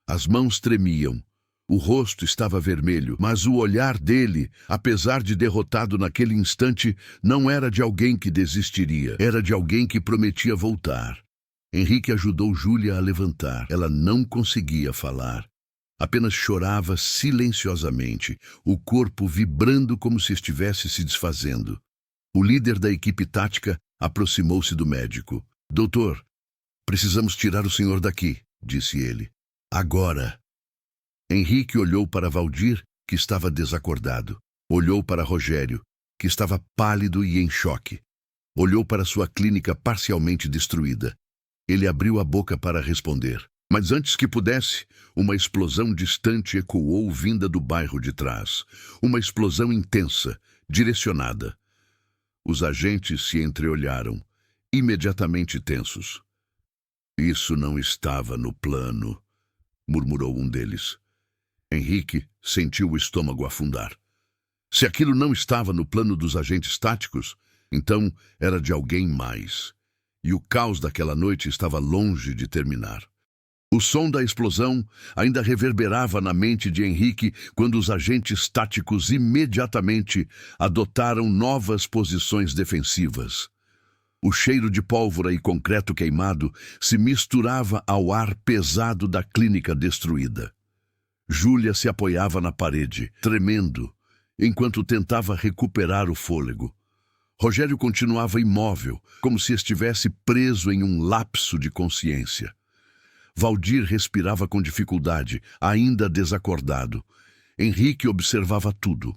As mãos tremiam. O rosto estava vermelho, mas o olhar dele, apesar de derrotado naquele instante, não era de alguém que desistiria. Era de alguém que prometia voltar. Henrique ajudou Júlia a levantar. Ela não conseguia falar. Apenas chorava silenciosamente, o corpo vibrando como se estivesse se desfazendo. O líder da equipe tática aproximou-se do médico. "Doutor, precisamos tirar o senhor daqui", disse ele. "Agora." Henrique olhou para Valdir, que estava desacordado. Olhou para Rogério, que estava pálido e em choque. Olhou para sua clínica parcialmente destruída. Ele abriu a boca para responder. Mas antes que pudesse, uma explosão distante ecoou vinda do bairro de trás. Uma explosão intensa, direcionada. Os agentes se entreolharam, imediatamente tensos. "Isso não estava no plano", murmurou um deles. Henrique sentiu o estômago afundar. Se aquilo não estava no plano dos agentes táticos, então era de alguém mais. E o caos daquela noite estava longe de terminar. O som da explosão ainda reverberava na mente de Henrique quando os agentes táticos imediatamente adotaram novas posições defensivas. O cheiro de pólvora e concreto queimado se misturava ao ar pesado da clínica destruída. Júlia se apoiava na parede, tremendo, enquanto tentava recuperar o fôlego. Rogério continuava imóvel, como se estivesse preso em um lapso de consciência. Valdir respirava com dificuldade, ainda desacordado. Henrique observava tudo.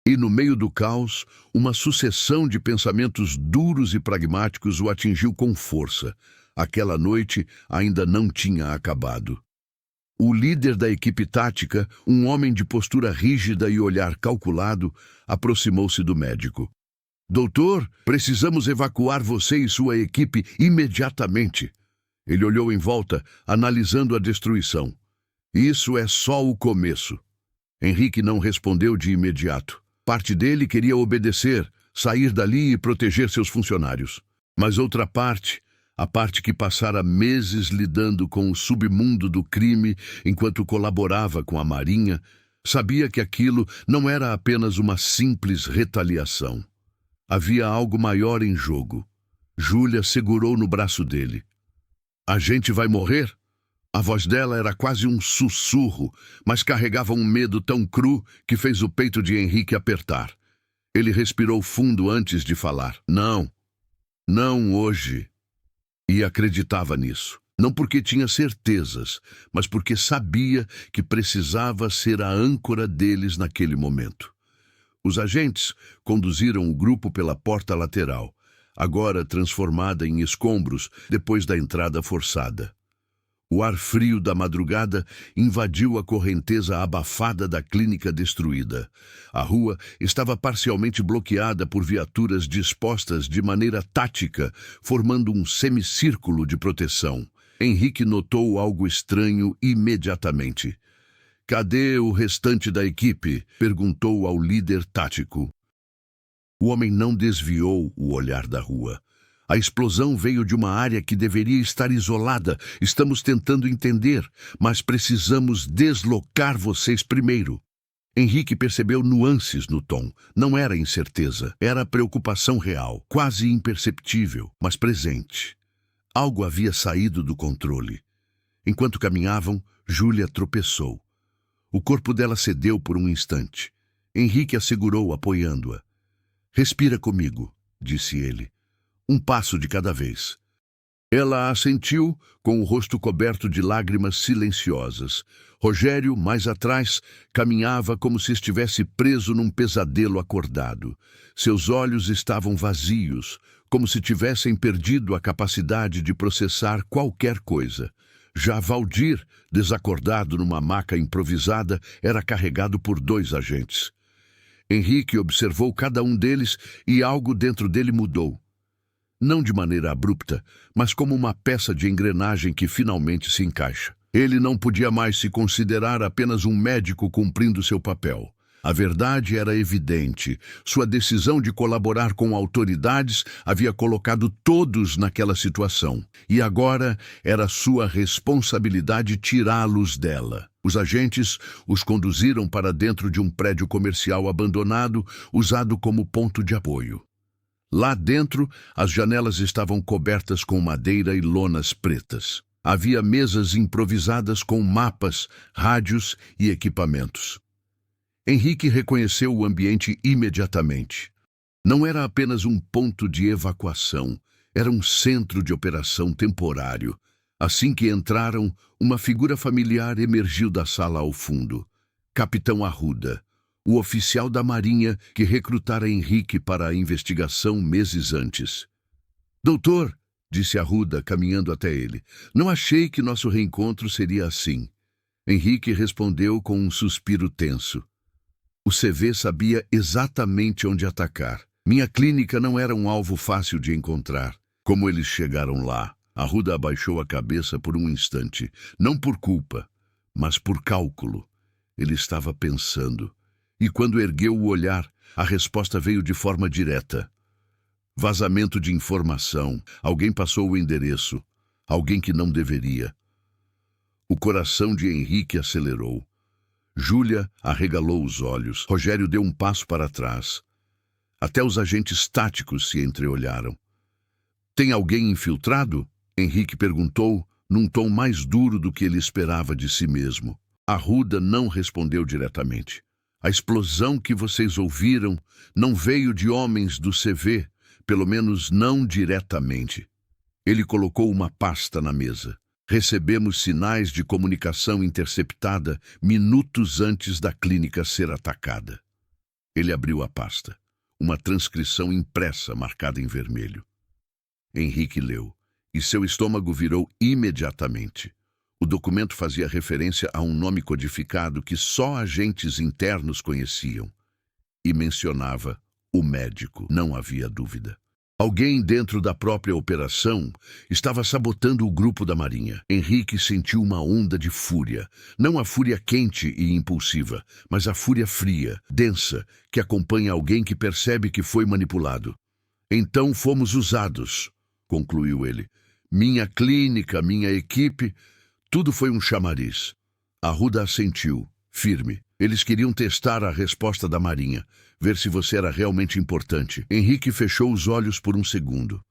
E no meio do caos, uma sucessão de pensamentos duros e pragmáticos o atingiu com força. Aquela noite ainda não tinha acabado. O líder da equipe tática, um homem de postura rígida e olhar calculado, aproximou-se do médico. "Doutor, precisamos evacuar você e sua equipe imediatamente." Ele olhou em volta, analisando a destruição. "Isso é só o começo." Henrique não respondeu de imediato. Parte dele queria obedecer, sair dali e proteger seus funcionários. Mas outra parte, a parte que passara meses lidando com o submundo do crime enquanto colaborava com a Marinha, sabia que aquilo não era apenas uma simples retaliação. Havia algo maior em jogo. Júlia segurou no braço dele. "A gente vai morrer?" A voz dela era quase um sussurro, mas carregava um medo tão cru que fez o peito de Henrique apertar. Ele respirou fundo antes de falar. "Não, não hoje." E acreditava nisso. Não porque tinha certezas, mas porque sabia que precisava ser a âncora deles naquele momento. Os agentes conduziram o grupo pela porta lateral, agora transformada em escombros depois da entrada forçada. O ar frio da madrugada invadiu a correnteza abafada da clínica destruída. A rua estava parcialmente bloqueada por viaturas dispostas de maneira tática, formando um semicírculo de proteção. Henrique notou algo estranho imediatamente. "Cadê o restante da equipe?" perguntou ao líder tático. O homem não desviou o olhar da rua. "A explosão veio de uma área que deveria estar isolada. Estamos tentando entender, mas precisamos deslocar vocês primeiro." Henrique percebeu nuances no tom. Não era incerteza, era preocupação real, quase imperceptível, mas presente. Algo havia saído do controle. Enquanto caminhavam, Júlia tropeçou. O corpo dela cedeu por um instante. Henrique a segurou, apoiando-a. "Respira comigo", disse ele. "Um passo de cada vez." Ela assentiu, com o rosto coberto de lágrimas silenciosas. Rogério, mais atrás, caminhava como se estivesse preso num pesadelo acordado. Seus olhos estavam vazios, como se tivessem perdido a capacidade de processar qualquer coisa. Já Valdir, desacordado numa maca improvisada, era carregado por 2 agentes. Henrique observou cada um deles e algo dentro dele mudou. Não de maneira abrupta, mas como uma peça de engrenagem que finalmente se encaixa. Ele não podia mais se considerar apenas um médico cumprindo seu papel. A verdade era evidente. Sua decisão de colaborar com autoridades havia colocado todos naquela situação. E agora era sua responsabilidade tirá-los dela. Os agentes os conduziram para dentro de um prédio comercial abandonado, usado como ponto de apoio. Lá dentro, as janelas estavam cobertas com madeira e lonas pretas. Havia mesas improvisadas com mapas, rádios e equipamentos. Henrique reconheceu o ambiente imediatamente. Não era apenas um ponto de evacuação, era um centro de operação temporário. Assim que entraram, uma figura familiar emergiu da sala ao fundo. Capitão Arruda, o oficial da Marinha que recrutara Henrique para a investigação meses antes. Doutor, disse Arruda, caminhando até ele, não achei que nosso reencontro seria assim. Henrique respondeu com um suspiro tenso. O CV sabia exatamente onde atacar. Minha clínica não era um alvo fácil de encontrar. Como eles chegaram lá? Arruda abaixou a cabeça por um instante, não por culpa, mas por cálculo. Ele estava pensando. E quando ergueu o olhar, a resposta veio de forma direta. Vazamento de informação. Alguém passou o endereço. Alguém que não deveria. O coração de Henrique acelerou. Júlia arregalou os olhos. Rogério deu um passo para trás. Até os agentes táticos se entreolharam. Tem alguém infiltrado? Henrique perguntou, num tom mais duro do que ele esperava de si mesmo. Arruda não respondeu diretamente. A explosão que vocês ouviram não veio de homens do CV, pelo menos não diretamente. Ele colocou uma pasta na mesa. Recebemos sinais de comunicação interceptada minutos antes da clínica ser atacada. Ele abriu a pasta. Uma transcrição impressa marcada em vermelho. Henrique leu, e seu estômago virou imediatamente. O documento fazia referência a um nome codificado que só agentes internos conheciam. E mencionava o médico, não havia dúvida. Alguém dentro da própria operação estava sabotando o grupo da Marinha. Henrique sentiu uma onda de fúria. Não a fúria quente e impulsiva, mas a fúria fria, densa, que acompanha alguém que percebe que foi manipulado. Então fomos usados, concluiu ele. Minha clínica, minha equipe, tudo foi um chamariz. Arruda assentiu, firme. Eles queriam testar a resposta da Marinha, ver se você era realmente importante. Henrique fechou os olhos por um segundo.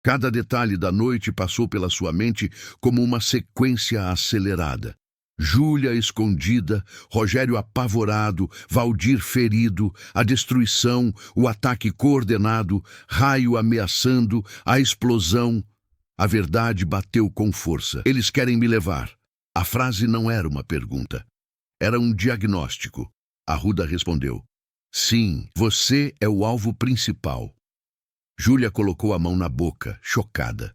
Cada detalhe da noite passou pela sua mente como uma sequência acelerada. Júlia escondida, Rogério apavorado, Valdir ferido, a destruição, o ataque coordenado, Raio ameaçando, a explosão. A verdade bateu com força. Eles querem me levar. A frase não era uma pergunta. Era um diagnóstico. Arruda respondeu. Sim, você é o alvo principal. Júlia colocou a mão na boca, chocada.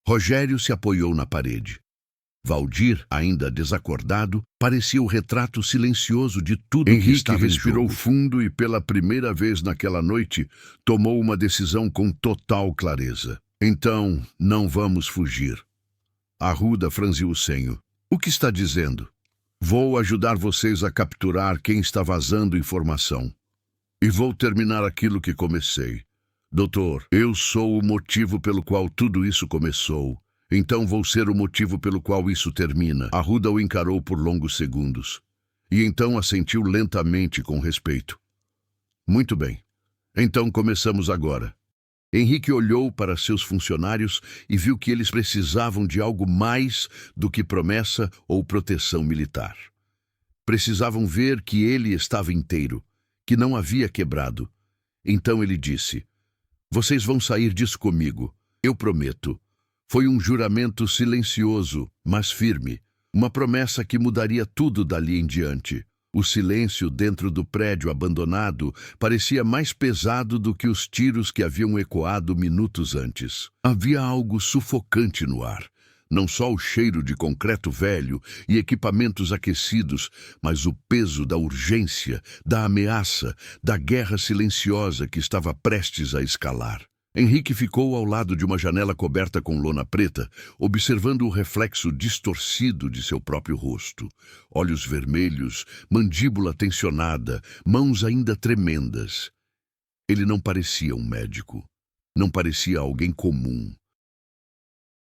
Rogério se apoiou na parede. Valdir, ainda desacordado, parecia o retrato silencioso de tudo que estava em jogo. Henrique respirou fundo e, pela primeira vez naquela noite, tomou uma decisão com total clareza. Então, não vamos fugir. Arruda franziu o senho. O que está dizendo? Vou ajudar vocês a capturar quem está vazando informação. E vou terminar aquilo que comecei. Doutor, eu sou o motivo pelo qual tudo isso começou. Então vou ser o motivo pelo qual isso termina. Arruda o encarou por longos segundos. E então assentiu lentamente com respeito. Muito bem. Então começamos agora. Henrique olhou para seus funcionários e viu que eles precisavam de algo mais do que promessa ou proteção militar. Precisavam ver que ele estava inteiro, que não havia quebrado. Então ele disse, vocês vão sair disso comigo, eu prometo. Foi um juramento silencioso, mas firme. Uma promessa que mudaria tudo dali em diante. O silêncio dentro do prédio abandonado parecia mais pesado do que os tiros que haviam ecoado minutos antes. Havia algo sufocante no ar. Não só o cheiro de concreto velho e equipamentos aquecidos, mas o peso da urgência, da ameaça, da guerra silenciosa que estava prestes a escalar. Henrique ficou ao lado de uma janela coberta com lona preta, observando o reflexo distorcido de seu próprio rosto. Olhos vermelhos, mandíbula tensionada, mãos ainda tremendas. Ele não parecia um médico. Não parecia alguém comum.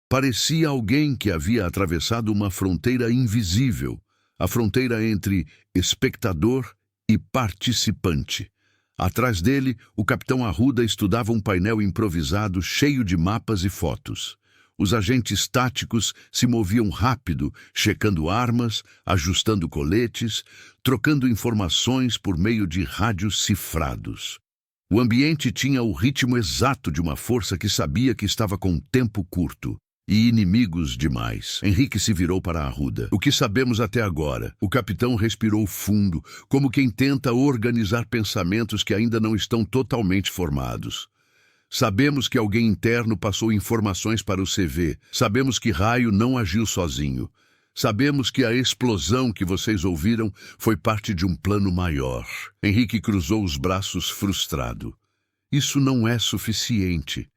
Parecia alguém que havia atravessado uma fronteira invisível, a fronteira entre espectador e participante. Atrás dele, o capitão Arruda estudava um painel improvisado cheio de mapas e fotos. Os agentes táticos se moviam rápido, checando armas, ajustando coletes, trocando informações por meio de rádios cifrados. O ambiente tinha o ritmo exato de uma força que sabia que estava com tempo curto. E inimigos demais. Henrique se virou para Arruda. O que sabemos até agora? O capitão respirou fundo, como quem tenta organizar pensamentos que ainda não estão totalmente formados. Sabemos que alguém interno passou informações para o CV. Sabemos que Raio não agiu sozinho. Sabemos que a explosão que vocês ouviram foi parte de um plano maior. Henrique cruzou os braços frustrado. Isso não é suficiente.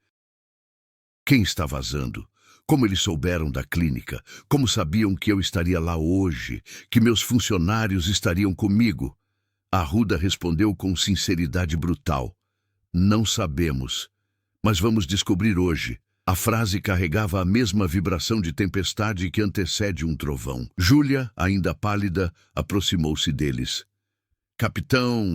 Quem está vazando? Como eles souberam da clínica? Como sabiam que eu estaria lá hoje? Que meus funcionários estariam comigo? Arruda respondeu com sinceridade brutal. Não sabemos, mas vamos descobrir hoje. A frase carregava a mesma vibração de tempestade que antecede um trovão. Júlia, ainda pálida, aproximou-se deles. Capitão,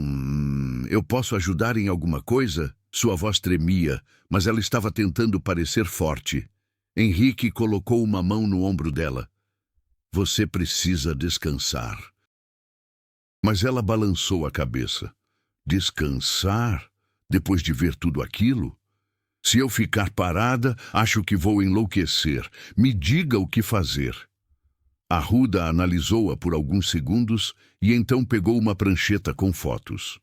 eu posso ajudar em alguma coisa? Sua voz tremia, mas ela estava tentando parecer forte. Henrique colocou uma mão no ombro dela. Você precisa descansar. Mas ela balançou a cabeça. Descansar? Depois de ver tudo aquilo? Se eu ficar parada, acho que vou enlouquecer. Me diga o que fazer. Arruda analisou-a por alguns segundos e então pegou uma prancheta com fotos.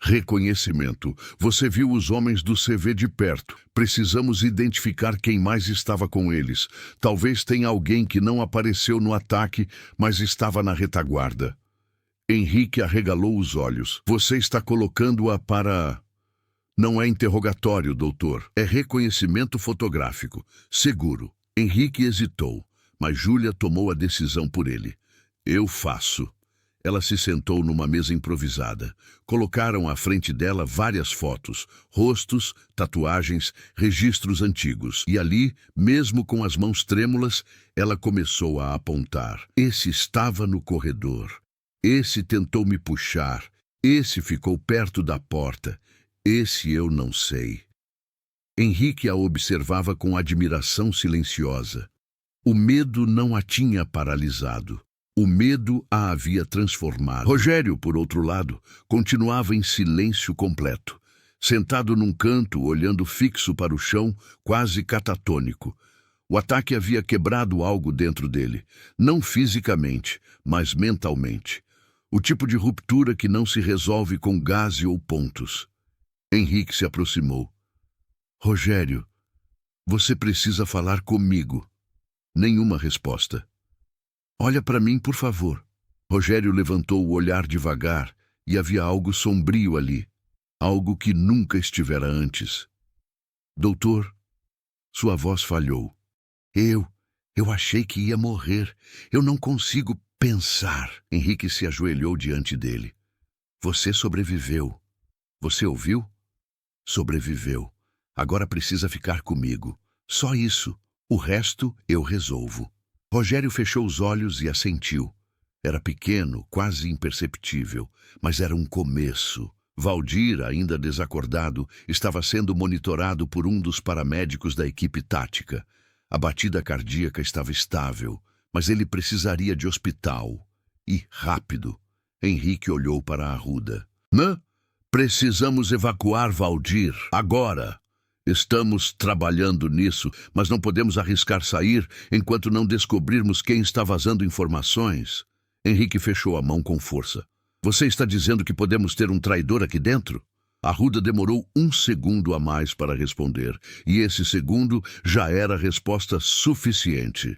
Reconhecimento. Você viu os homens do CV de perto. Precisamos identificar quem mais estava com eles. Talvez tenha alguém que não apareceu no ataque, mas estava na retaguarda. Henrique arregalou os olhos. Você está colocando-a para... Não é interrogatório, doutor. É reconhecimento fotográfico. Seguro. Henrique hesitou, mas Júlia tomou a decisão por ele. Eu faço. Ela se sentou numa mesa improvisada. Colocaram à frente dela várias fotos, rostos, tatuagens, registros antigos. E ali, mesmo com as mãos trêmulas, ela começou a apontar. Esse estava no corredor. Esse tentou me puxar. Esse ficou perto da porta. Esse eu não sei. Henrique a observava com admiração silenciosa. O medo não a tinha paralisado. O medo a havia transformado. Rogério, por outro lado, continuava em silêncio completo, sentado num canto, olhando fixo para o chão, quase catatônico. O ataque havia quebrado algo dentro dele, não fisicamente, mas mentalmente. O tipo de ruptura que não se resolve com gaze ou pontos. Henrique se aproximou. Rogério, você precisa falar comigo. Nenhuma resposta. Olha para mim, por favor. Rogério levantou o olhar devagar e havia algo sombrio ali. Algo que nunca estivera antes. Doutor, sua voz falhou. Eu achei que ia morrer. Eu não consigo pensar. Henrique se ajoelhou diante dele. Você sobreviveu. Você ouviu? Sobreviveu. Agora precisa ficar comigo. Só isso. O resto eu resolvo. Rogério fechou os olhos e assentiu. Era pequeno, quase imperceptível, mas era um começo. Valdir, ainda desacordado, estava sendo monitorado por um dos paramédicos da equipe tática. A batida cardíaca estava estável, mas ele precisaria de hospital. E rápido. Henrique olhou para Arruda. Precisamos evacuar Valdir, agora. Estamos trabalhando nisso, mas não podemos arriscar sair enquanto não descobrirmos quem está vazando informações. Henrique fechou a mão com força. Você está dizendo que podemos ter um traidor aqui dentro? Arruda demorou um segundo a mais para responder, e esse segundo já era resposta suficiente.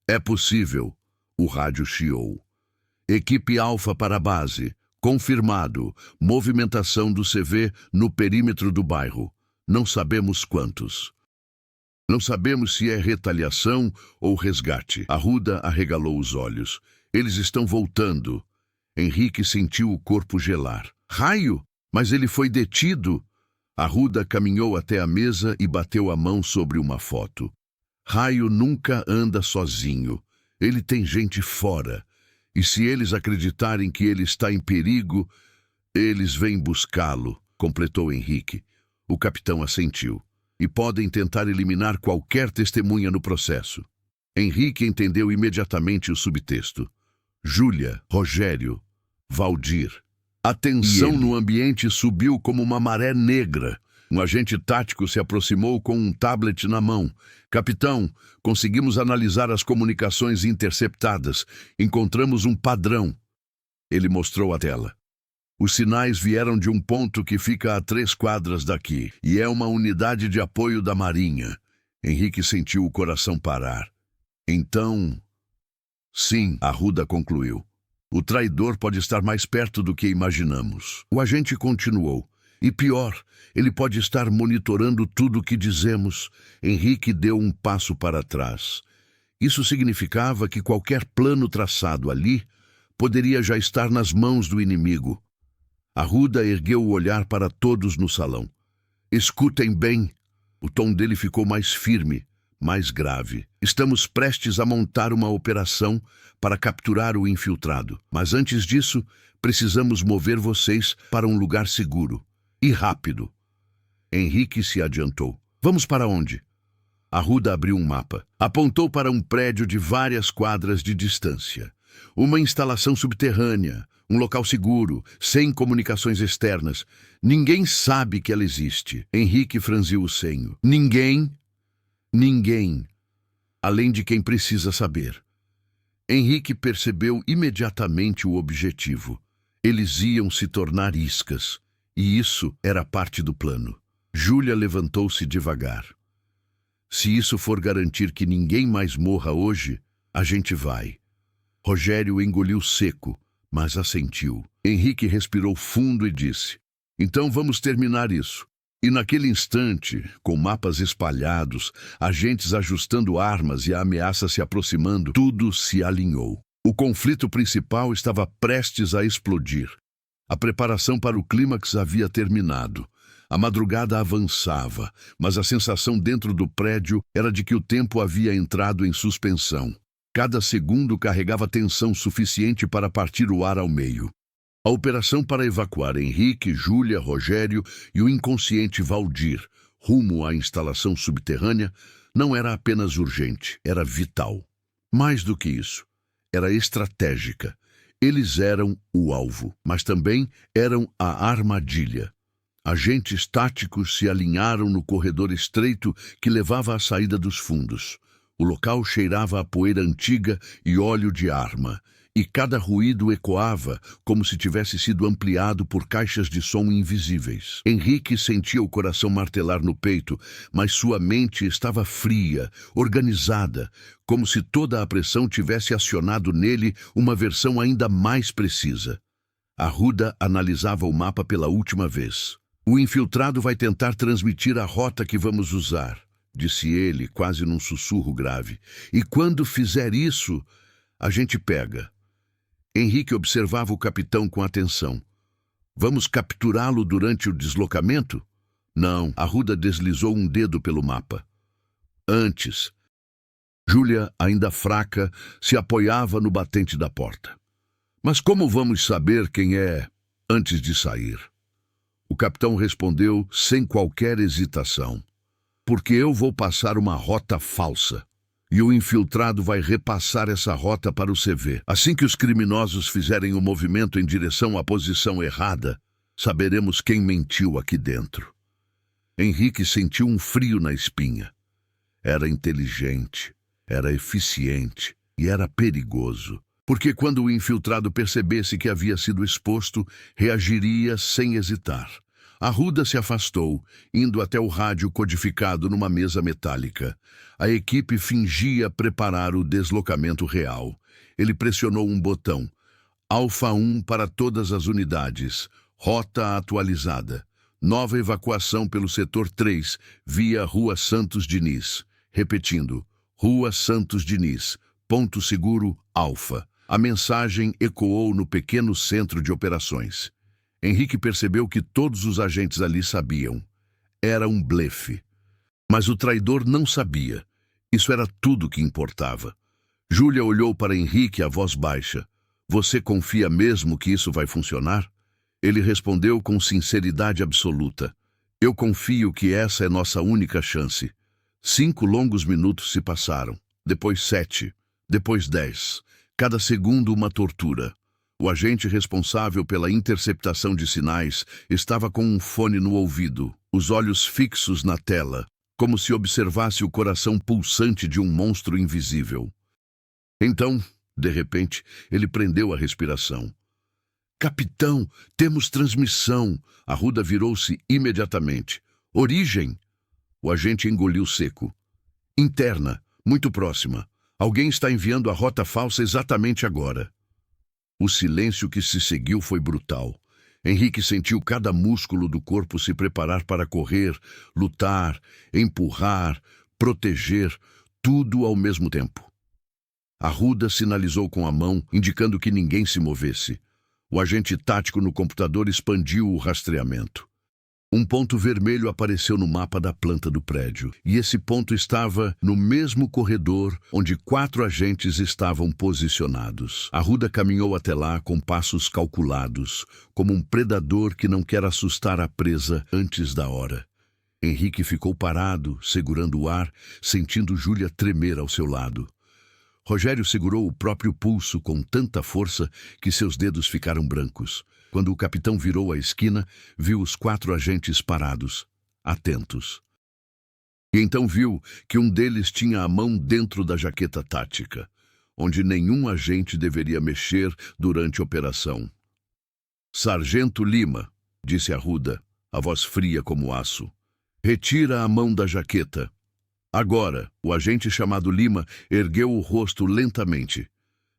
É possível, o rádio chiou. Equipe Alfa para a base. Confirmado. Movimentação do CV no perímetro do bairro. Não sabemos quantos. Não sabemos se é retaliação ou resgate. Arruda arregalou os olhos. Eles estão voltando. Henrique sentiu o corpo gelar. Raio! Mas ele foi detido. Arruda caminhou até a mesa e bateu a mão sobre uma foto. Raio nunca anda sozinho. Ele tem gente fora. E se eles acreditarem que ele está em perigo, eles vêm buscá-lo, completou Henrique. O capitão assentiu. E podem tentar eliminar qualquer testemunha no processo. Henrique entendeu imediatamente o subtexto. Júlia, Rogério, Valdir. A tensão no ambiente subiu como uma maré negra. Um agente tático se aproximou com um tablet na mão. Capitão, conseguimos analisar as comunicações interceptadas. Encontramos um padrão. Ele mostrou a tela. Os sinais vieram de um ponto que fica a 3 quadras daqui, e é uma unidade de apoio da Marinha. Henrique sentiu o coração parar. Então... Sim, Arruda concluiu. O traidor pode estar mais perto do que imaginamos. O agente continuou. E pior, ele pode estar monitorando tudo o que dizemos. Henrique deu um passo para trás. Isso significava que qualquer plano traçado ali poderia já estar nas mãos do inimigo. Arruda ergueu o olhar para todos no salão. Escutem bem. O tom dele ficou mais firme, mais grave. Estamos prestes a montar uma operação para capturar o infiltrado. Mas antes disso, precisamos mover vocês para um lugar seguro. E rápido. Henrique se adiantou. Vamos para onde? Arruda abriu um mapa. Apontou para um prédio de várias quadras de distância. Uma instalação subterrânea, um local seguro, sem comunicações externas. Ninguém sabe que ela existe. Henrique franziu o senho. Ninguém. Além de quem precisa saber. Henrique percebeu imediatamente o objetivo. Eles iam se tornar iscas. E isso era parte do plano. Júlia levantou-se devagar. Se isso for garantir que ninguém mais morra hoje, a gente vai. Rogério engoliu seco, mas assentiu. Henrique respirou fundo e disse, então vamos terminar isso. E naquele instante, com mapas espalhados, agentes ajustando armas e a ameaça se aproximando, tudo se alinhou. O conflito principal estava prestes a explodir. A preparação para o clímax havia terminado. A madrugada avançava, mas a sensação dentro do prédio era de que o tempo havia entrado em suspensão. Cada segundo carregava tensão suficiente para partir o ar ao meio. A operação para evacuar Henrique, Júlia, Rogério e o inconsciente Valdir rumo à instalação subterrânea não era apenas urgente, era vital. Mais do que isso, era estratégica. Eles eram o alvo, mas também eram a armadilha. Agentes táticos se alinharam no corredor estreito que levava à saída dos fundos. O local cheirava a poeira antiga e óleo de arma, e cada ruído ecoava como se tivesse sido ampliado por caixas de som invisíveis. Henrique sentia o coração martelar no peito, mas sua mente estava fria, organizada, como se toda a pressão tivesse acionado nele uma versão ainda mais precisa. Arruda analisava o mapa pela última vez. O infiltrado vai tentar transmitir a rota que vamos usar, disse ele, quase num sussurro grave. E quando fizer isso, a gente pega. Henrique observava o capitão com atenção. Vamos capturá-lo durante o deslocamento? Não, Arruda deslizou um dedo pelo mapa. Antes. Júlia, ainda fraca, se apoiava no batente da porta. Mas como vamos saber quem é antes de sair? O capitão respondeu sem qualquer hesitação. Porque eu vou passar uma rota falsa. E o infiltrado vai repassar essa rota para o CV. Assim que os criminosos fizerem o movimento em direção à posição errada, saberemos quem mentiu aqui dentro. Henrique sentiu um frio na espinha. Era inteligente, era eficiente e era perigoso. Porque quando o infiltrado percebesse que havia sido exposto, reagiria sem hesitar. Arruda se afastou, indo até o rádio codificado numa mesa metálica. A equipe fingia preparar o deslocamento real. Ele pressionou um botão. Alfa 1 para todas as unidades. Rota atualizada. Nova evacuação pelo setor 3, via Rua Santos Diniz. Repetindo, Rua Santos Diniz. Ponto seguro, Alfa. A mensagem ecoou no pequeno centro de operações. Henrique percebeu que todos os agentes ali sabiam. Era um blefe. Mas o traidor não sabia. Isso era tudo que importava. Júlia olhou para Henrique a voz baixa. Você confia mesmo que isso vai funcionar? Ele respondeu com sinceridade absoluta. Eu confio que essa é nossa única chance. 5 longos minutos se passaram. Depois 7. Depois 10. Cada segundo uma tortura. O agente responsável pela interceptação de sinais estava com um fone no ouvido, os olhos fixos na tela, como se observasse o coração pulsante de um monstro invisível. Então, de repente, ele prendeu a respiração. Capitão, temos transmissão. Arruda virou-se imediatamente. Origem. O agente engoliu seco. Interna, muito próxima. Alguém está enviando a rota falsa exatamente agora. O silêncio que se seguiu foi brutal. Henrique sentiu cada músculo do corpo se preparar para correr, lutar, empurrar, proteger, tudo ao mesmo tempo. Arruda sinalizou com a mão, indicando que ninguém se movesse. O agente tático no computador expandiu o rastreamento. Um ponto vermelho apareceu no mapa da planta do prédio, e esse ponto estava no mesmo corredor onde 4 agentes estavam posicionados. Arruda caminhou até lá com passos calculados, como um predador que não quer assustar a presa antes da hora. Henrique ficou parado, segurando o ar, sentindo Júlia tremer ao seu lado. Rogério segurou o próprio pulso com tanta força que seus dedos ficaram brancos. Quando o capitão virou a esquina, viu os 4 agentes parados, atentos. E então viu que um deles tinha a mão dentro da jaqueta tática, onde nenhum agente deveria mexer durante a operação. Sargento Lima, disse Arruda, a voz fria como aço. Retira a mão da jaqueta. Agora, o agente chamado Lima ergueu o rosto lentamente.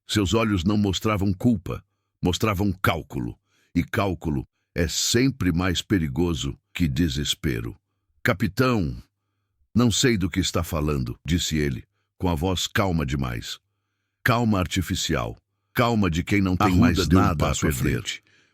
Seus olhos não mostravam culpa, mostravam cálculo. E cálculo é sempre mais perigoso que desespero. Capitão, não sei do que está falando, disse ele, com a voz calma demais. Calma artificial. Calma de quem não tem mais nada a perder.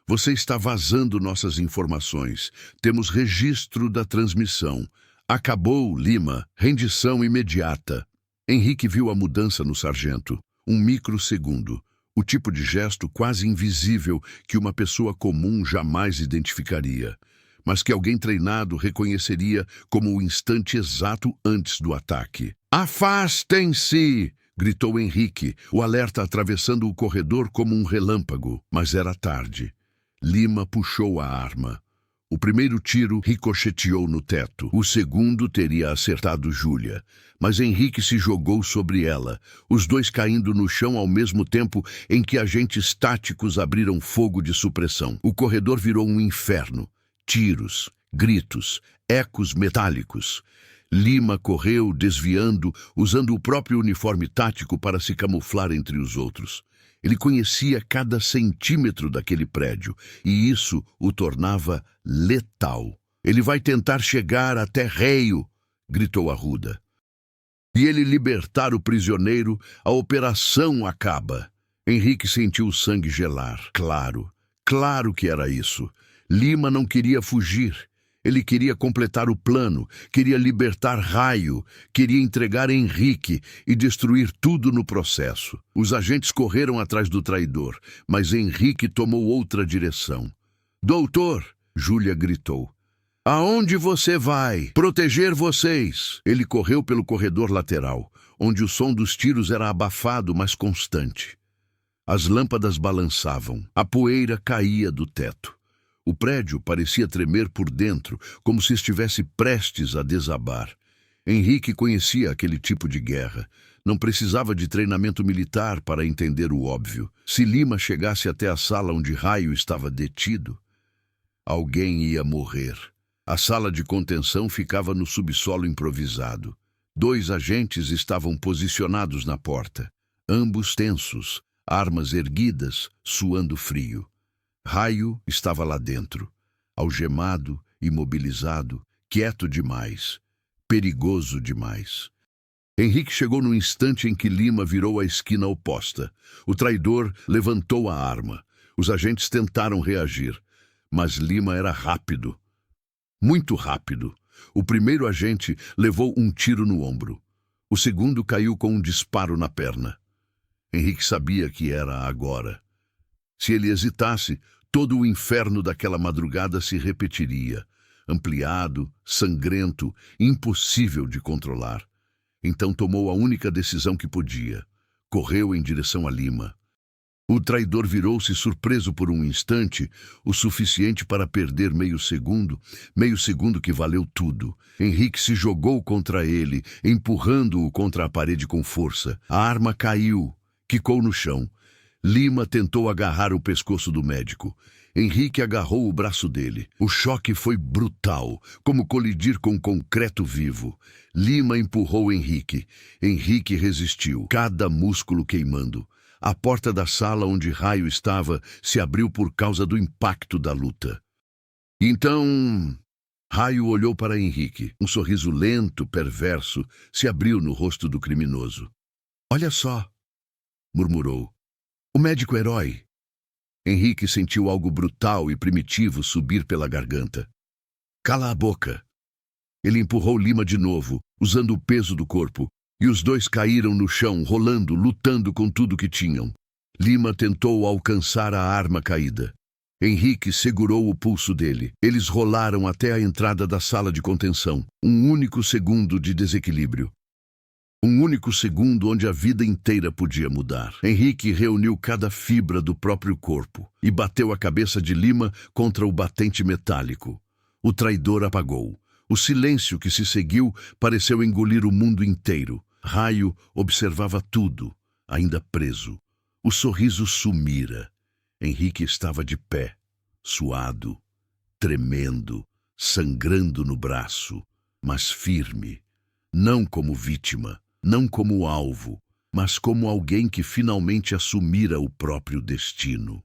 Você está vazando nossas informações. Temos registro da transmissão. Acabou, Lima. Rendição imediata. Henrique viu a mudança no sargento. Um microsegundo. O tipo de gesto quase invisível que uma pessoa comum jamais identificaria, mas que alguém treinado reconheceria como o instante exato antes do ataque. Afastem-se! Gritou Henrique, o alerta atravessando o corredor como um relâmpago. Mas era tarde. Lima puxou a arma. O primeiro tiro ricocheteou no teto. O segundo teria acertado Júlia. Mas Henrique se jogou sobre ela, os dois caindo no chão ao mesmo tempo em que agentes táticos abriram fogo de supressão. O corredor virou um inferno. Tiros, gritos, ecos metálicos. Lima correu, desviando, usando o próprio uniforme tático para se camuflar entre os outros. Ele conhecia cada centímetro daquele prédio, e isso o tornava letal. Ele vai tentar chegar até Reio, gritou Arruda. E ele libertar o prisioneiro, a operação acaba. Henrique sentiu o sangue gelar. Claro que era isso. Lima não queria fugir. Ele queria completar o plano, queria libertar Raio, queria entregar Henrique e destruir tudo no processo. Os agentes correram atrás do traidor, mas Henrique tomou outra direção. Doutor, Júlia gritou. Aonde você vai? Proteger vocês! Ele correu pelo corredor lateral, onde o som dos tiros era abafado, mas constante. As lâmpadas balançavam, a poeira caía do teto. O prédio parecia tremer por dentro, como se estivesse prestes a desabar. Henrique conhecia aquele tipo de guerra. Não precisava de treinamento militar para entender o óbvio. Se Lima chegasse até a sala onde Raio estava detido, alguém ia morrer. A sala de contenção ficava no subsolo improvisado. 2 agentes estavam posicionados na porta, ambos tensos, armas erguidas, suando frio. Raio estava lá dentro, algemado, imobilizado, quieto demais, perigoso demais. Henrique chegou no instante em que Lima virou a esquina oposta. O traidor levantou a arma. Os agentes tentaram reagir, mas Lima era rápido. Muito rápido. O primeiro agente levou um tiro no ombro. O segundo caiu com um disparo na perna. Henrique sabia que era agora. Se ele hesitasse, todo o inferno daquela madrugada se repetiria, ampliado, sangrento, impossível de controlar. Então tomou a única decisão que podia. Correu em direção a Lima. O traidor virou-se surpreso por um instante, o suficiente para perder meio segundo que valeu tudo. Henrique se jogou contra ele, empurrando-o contra a parede com força. A arma caiu, quicou no chão. Lima tentou agarrar o pescoço do médico. Henrique agarrou o braço dele. O choque foi brutal, como colidir com concreto vivo. Lima empurrou Henrique. Henrique resistiu, cada músculo queimando. A porta da sala onde Raio estava se abriu por causa do impacto da luta. Então, Raio olhou para Henrique. Um sorriso lento, perverso, se abriu no rosto do criminoso. "Olha só", murmurou. "O médico herói." Henrique sentiu algo brutal e primitivo subir pela garganta. "Cala a boca." Ele empurrou Lima de novo, usando o peso do corpo, e os dois caíram no chão, rolando, lutando com tudo que tinham. Lima tentou alcançar a arma caída. Henrique segurou o pulso dele. Eles rolaram até a entrada da sala de contenção. Um único segundo de desequilíbrio. Um único segundo onde a vida inteira podia mudar. Henrique reuniu cada fibra do próprio corpo e bateu a cabeça de Lima contra o batente metálico. O traidor apagou. O silêncio que se seguiu pareceu engolir o mundo inteiro. Raio observava tudo, ainda preso. O sorriso sumira. Henrique estava de pé, suado, tremendo, sangrando no braço, mas firme. Não como vítima, não como alvo, mas como alguém que finalmente assumira o próprio destino.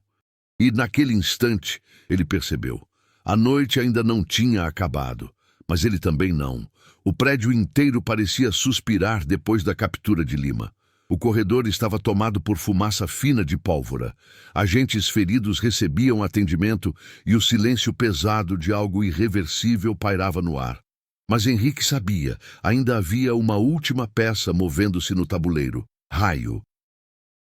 E naquele instante, ele percebeu. A noite ainda não tinha acabado, mas ele também não. O prédio inteiro parecia suspirar depois da captura de Lima. O corredor estava tomado por fumaça fina de pólvora. Agentes feridos recebiam atendimento e o silêncio pesado de algo irreversível pairava no ar. Mas Henrique sabia, ainda havia uma última peça movendo-se no tabuleiro. Raio.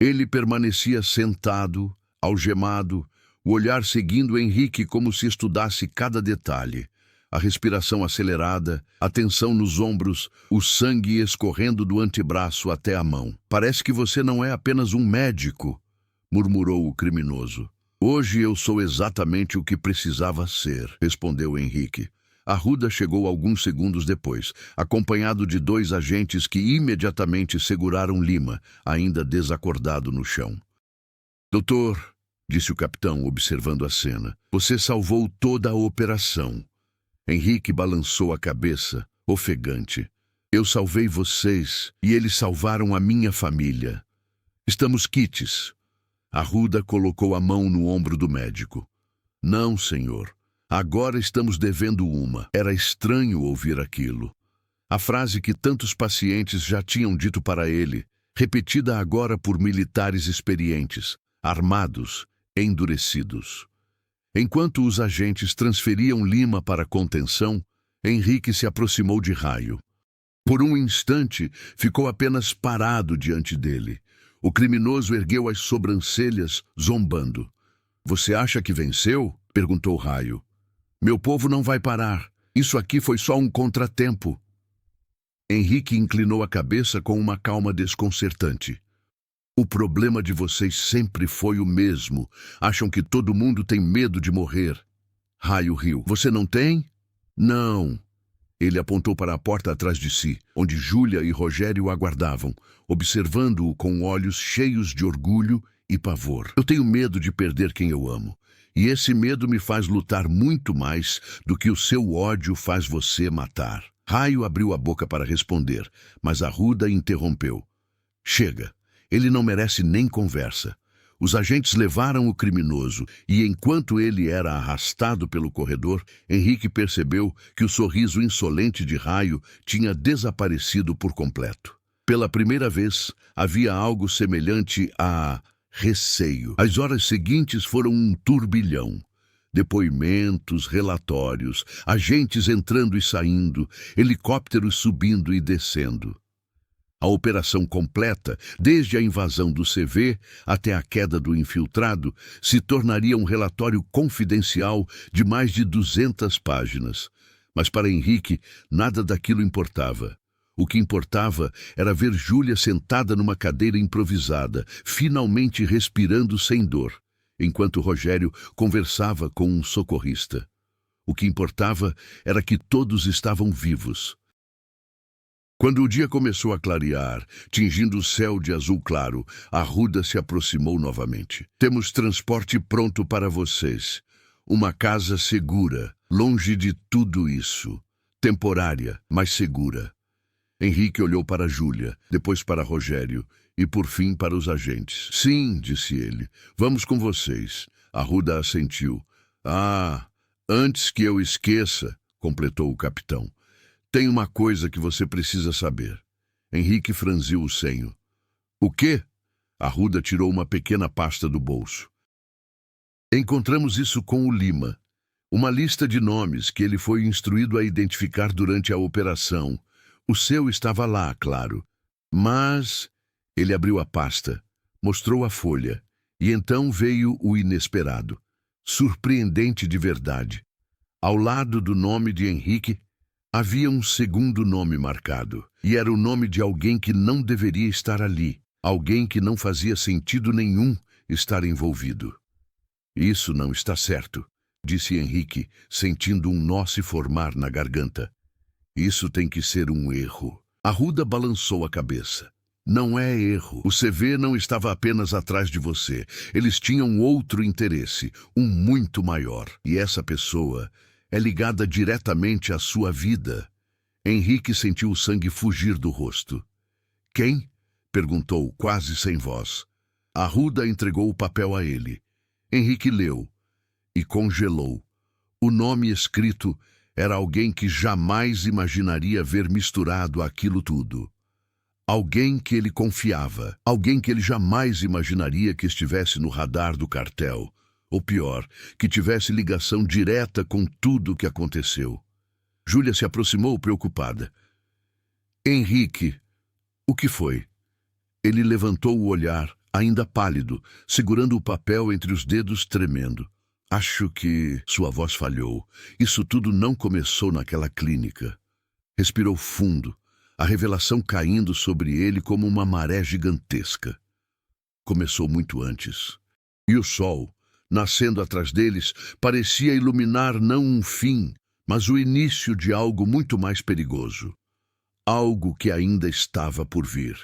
Ele permanecia sentado, algemado, o olhar seguindo Henrique como se estudasse cada detalhe. A respiração acelerada, a tensão nos ombros, o sangue escorrendo do antebraço até a mão. "Parece que você não é apenas um médico", murmurou o criminoso. "Hoje eu sou exatamente o que precisava ser", respondeu Henrique. Arruda chegou alguns segundos depois, acompanhado de 2 agentes que imediatamente seguraram Lima, ainda desacordado no chão. "Doutor", disse o capitão, observando a cena, "você salvou toda a operação." Henrique balançou a cabeça, ofegante. "Eu salvei vocês e eles salvaram a minha família. Estamos quites." Arruda colocou a mão no ombro do médico. "Não, senhor. Agora estamos devendo uma." Era estranho ouvir aquilo. A frase que tantos pacientes já tinham dito para ele, repetida agora por militares experientes, armados, endurecidos. Enquanto os agentes transferiam Lima para a contenção, Henrique se aproximou de Raio. Por um instante, ficou apenas parado diante dele. O criminoso ergueu as sobrancelhas, zombando. "Você acha que venceu?" perguntou Raio. "Meu povo não vai parar. Isso aqui foi só um contratempo." Henrique inclinou a cabeça com uma calma desconcertante. "O problema de vocês sempre foi o mesmo. Acham que todo mundo tem medo de morrer." Raio riu. Você não tem? Não. Ele apontou para a porta atrás de si, onde Júlia e Rogério aguardavam, observando-o com olhos cheios de orgulho e pavor. Eu tenho medo de perder quem eu amo. E esse medo me faz lutar muito mais do que o seu ódio faz você matar. Raio abriu a boca para responder, mas Arruda interrompeu. Chega, ele não merece nem conversa. Os agentes levaram o criminoso e, enquanto ele era arrastado pelo corredor, Henrique percebeu que o sorriso insolente de Raio tinha desaparecido por completo. Pela primeira vez, havia algo semelhante a receio. As horas seguintes foram um turbilhão. Depoimentos, relatórios, agentes entrando e saindo, helicópteros subindo e descendo. A operação completa, desde a invasão do CV até a queda do infiltrado, se tornaria um relatório confidencial de mais de 200 páginas. Mas para Henrique, nada daquilo importava. O que importava era ver Júlia sentada numa cadeira improvisada, finalmente respirando sem dor, enquanto Rogério conversava com um socorrista. O que importava era que todos estavam vivos. Quando o dia começou a clarear, tingindo o céu de azul claro, Arruda se aproximou novamente. Temos transporte pronto para vocês. Uma casa segura, longe de tudo isso. Temporária, mas segura. Henrique olhou para Júlia, depois para Rogério e, por fim, para os agentes. Sim, disse ele. Vamos com vocês. Arruda assentiu. Ah, antes que eu esqueça, completou o capitão. Tem uma coisa que você precisa saber. Henrique franziu o senho. O quê? Arruda tirou uma pequena pasta do bolso. Encontramos isso com o Lima. Uma lista de nomes que ele foi instruído a identificar durante a operação. O seu estava lá, claro. Mas ele abriu a pasta, mostrou a folha, e então veio o inesperado. Surpreendente de verdade. Ao lado do nome de Henrique, havia um segundo nome marcado, e era o nome de alguém que não deveria estar ali, alguém que não fazia sentido nenhum estar envolvido. Isso não está certo, disse Henrique, sentindo um nó se formar na garganta. Isso tem que ser um erro. Arruda balançou a cabeça. Não é erro. O CV não estava apenas atrás de você. Eles tinham outro interesse, um muito maior. E essa pessoa é ligada diretamente à sua vida. Henrique sentiu o sangue fugir do rosto. Quem? Perguntou, quase sem voz. Arruda entregou o papel a ele. Henrique leu e congelou. O nome escrito era alguém que jamais imaginaria ver misturado aquilo tudo. Alguém que ele confiava, alguém que ele jamais imaginaria que estivesse no radar do cartel. Ou pior, que tivesse ligação direta com tudo o que aconteceu. Júlia se aproximou preocupada. Henrique, o que foi? Ele levantou o olhar, ainda pálido, segurando o papel entre os dedos, tremendo. Acho que sua voz falhou. Isso tudo não começou naquela clínica. Respirou fundo, a revelação caindo sobre ele como uma maré gigantesca. Começou muito antes. E o sol, nascendo atrás deles, parecia iluminar não um fim, mas o início de algo muito mais perigoso. Algo que ainda estava por vir.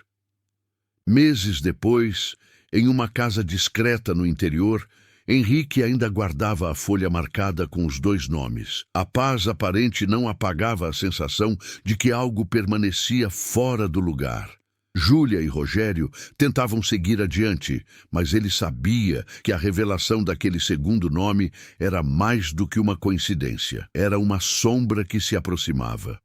Meses depois, em uma casa discreta no interior, Henrique ainda guardava a folha marcada com os 2 nomes. A paz aparente não apagava a sensação de que algo permanecia fora do lugar. Júlia e Rogério tentavam seguir adiante, mas ele sabia que a revelação daquele segundo nome era mais do que uma coincidência. Era uma sombra que se aproximava.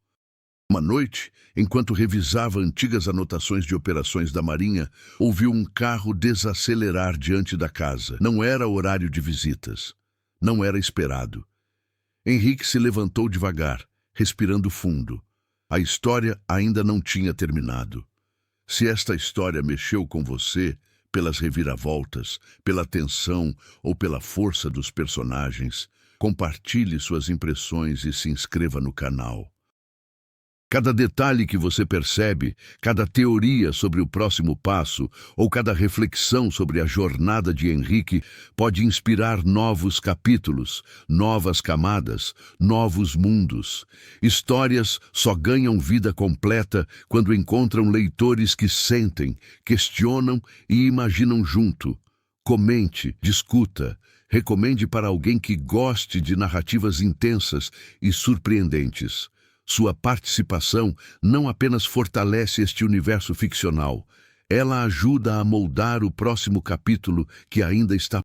Uma noite, enquanto revisava antigas anotações de operações da Marinha, ouviu um carro desacelerar diante da casa. Não era horário de visitas. Não era esperado. Henrique se levantou devagar, respirando fundo. A história ainda não tinha terminado. Se esta história mexeu com você, pelas reviravoltas, pela tensão ou pela força dos personagens, compartilhe suas impressões e se inscreva no canal. Cada detalhe que você percebe, cada teoria sobre o próximo passo ou cada reflexão sobre a jornada de Henrique pode inspirar novos capítulos, novas camadas, novos mundos. Histórias só ganham vida completa quando encontram leitores que sentem, questionam e imaginam junto. Comente, discuta, recomende para alguém que goste de narrativas intensas e surpreendentes. Sua participação não apenas fortalece este universo ficcional, ela ajuda a moldar o próximo capítulo que ainda está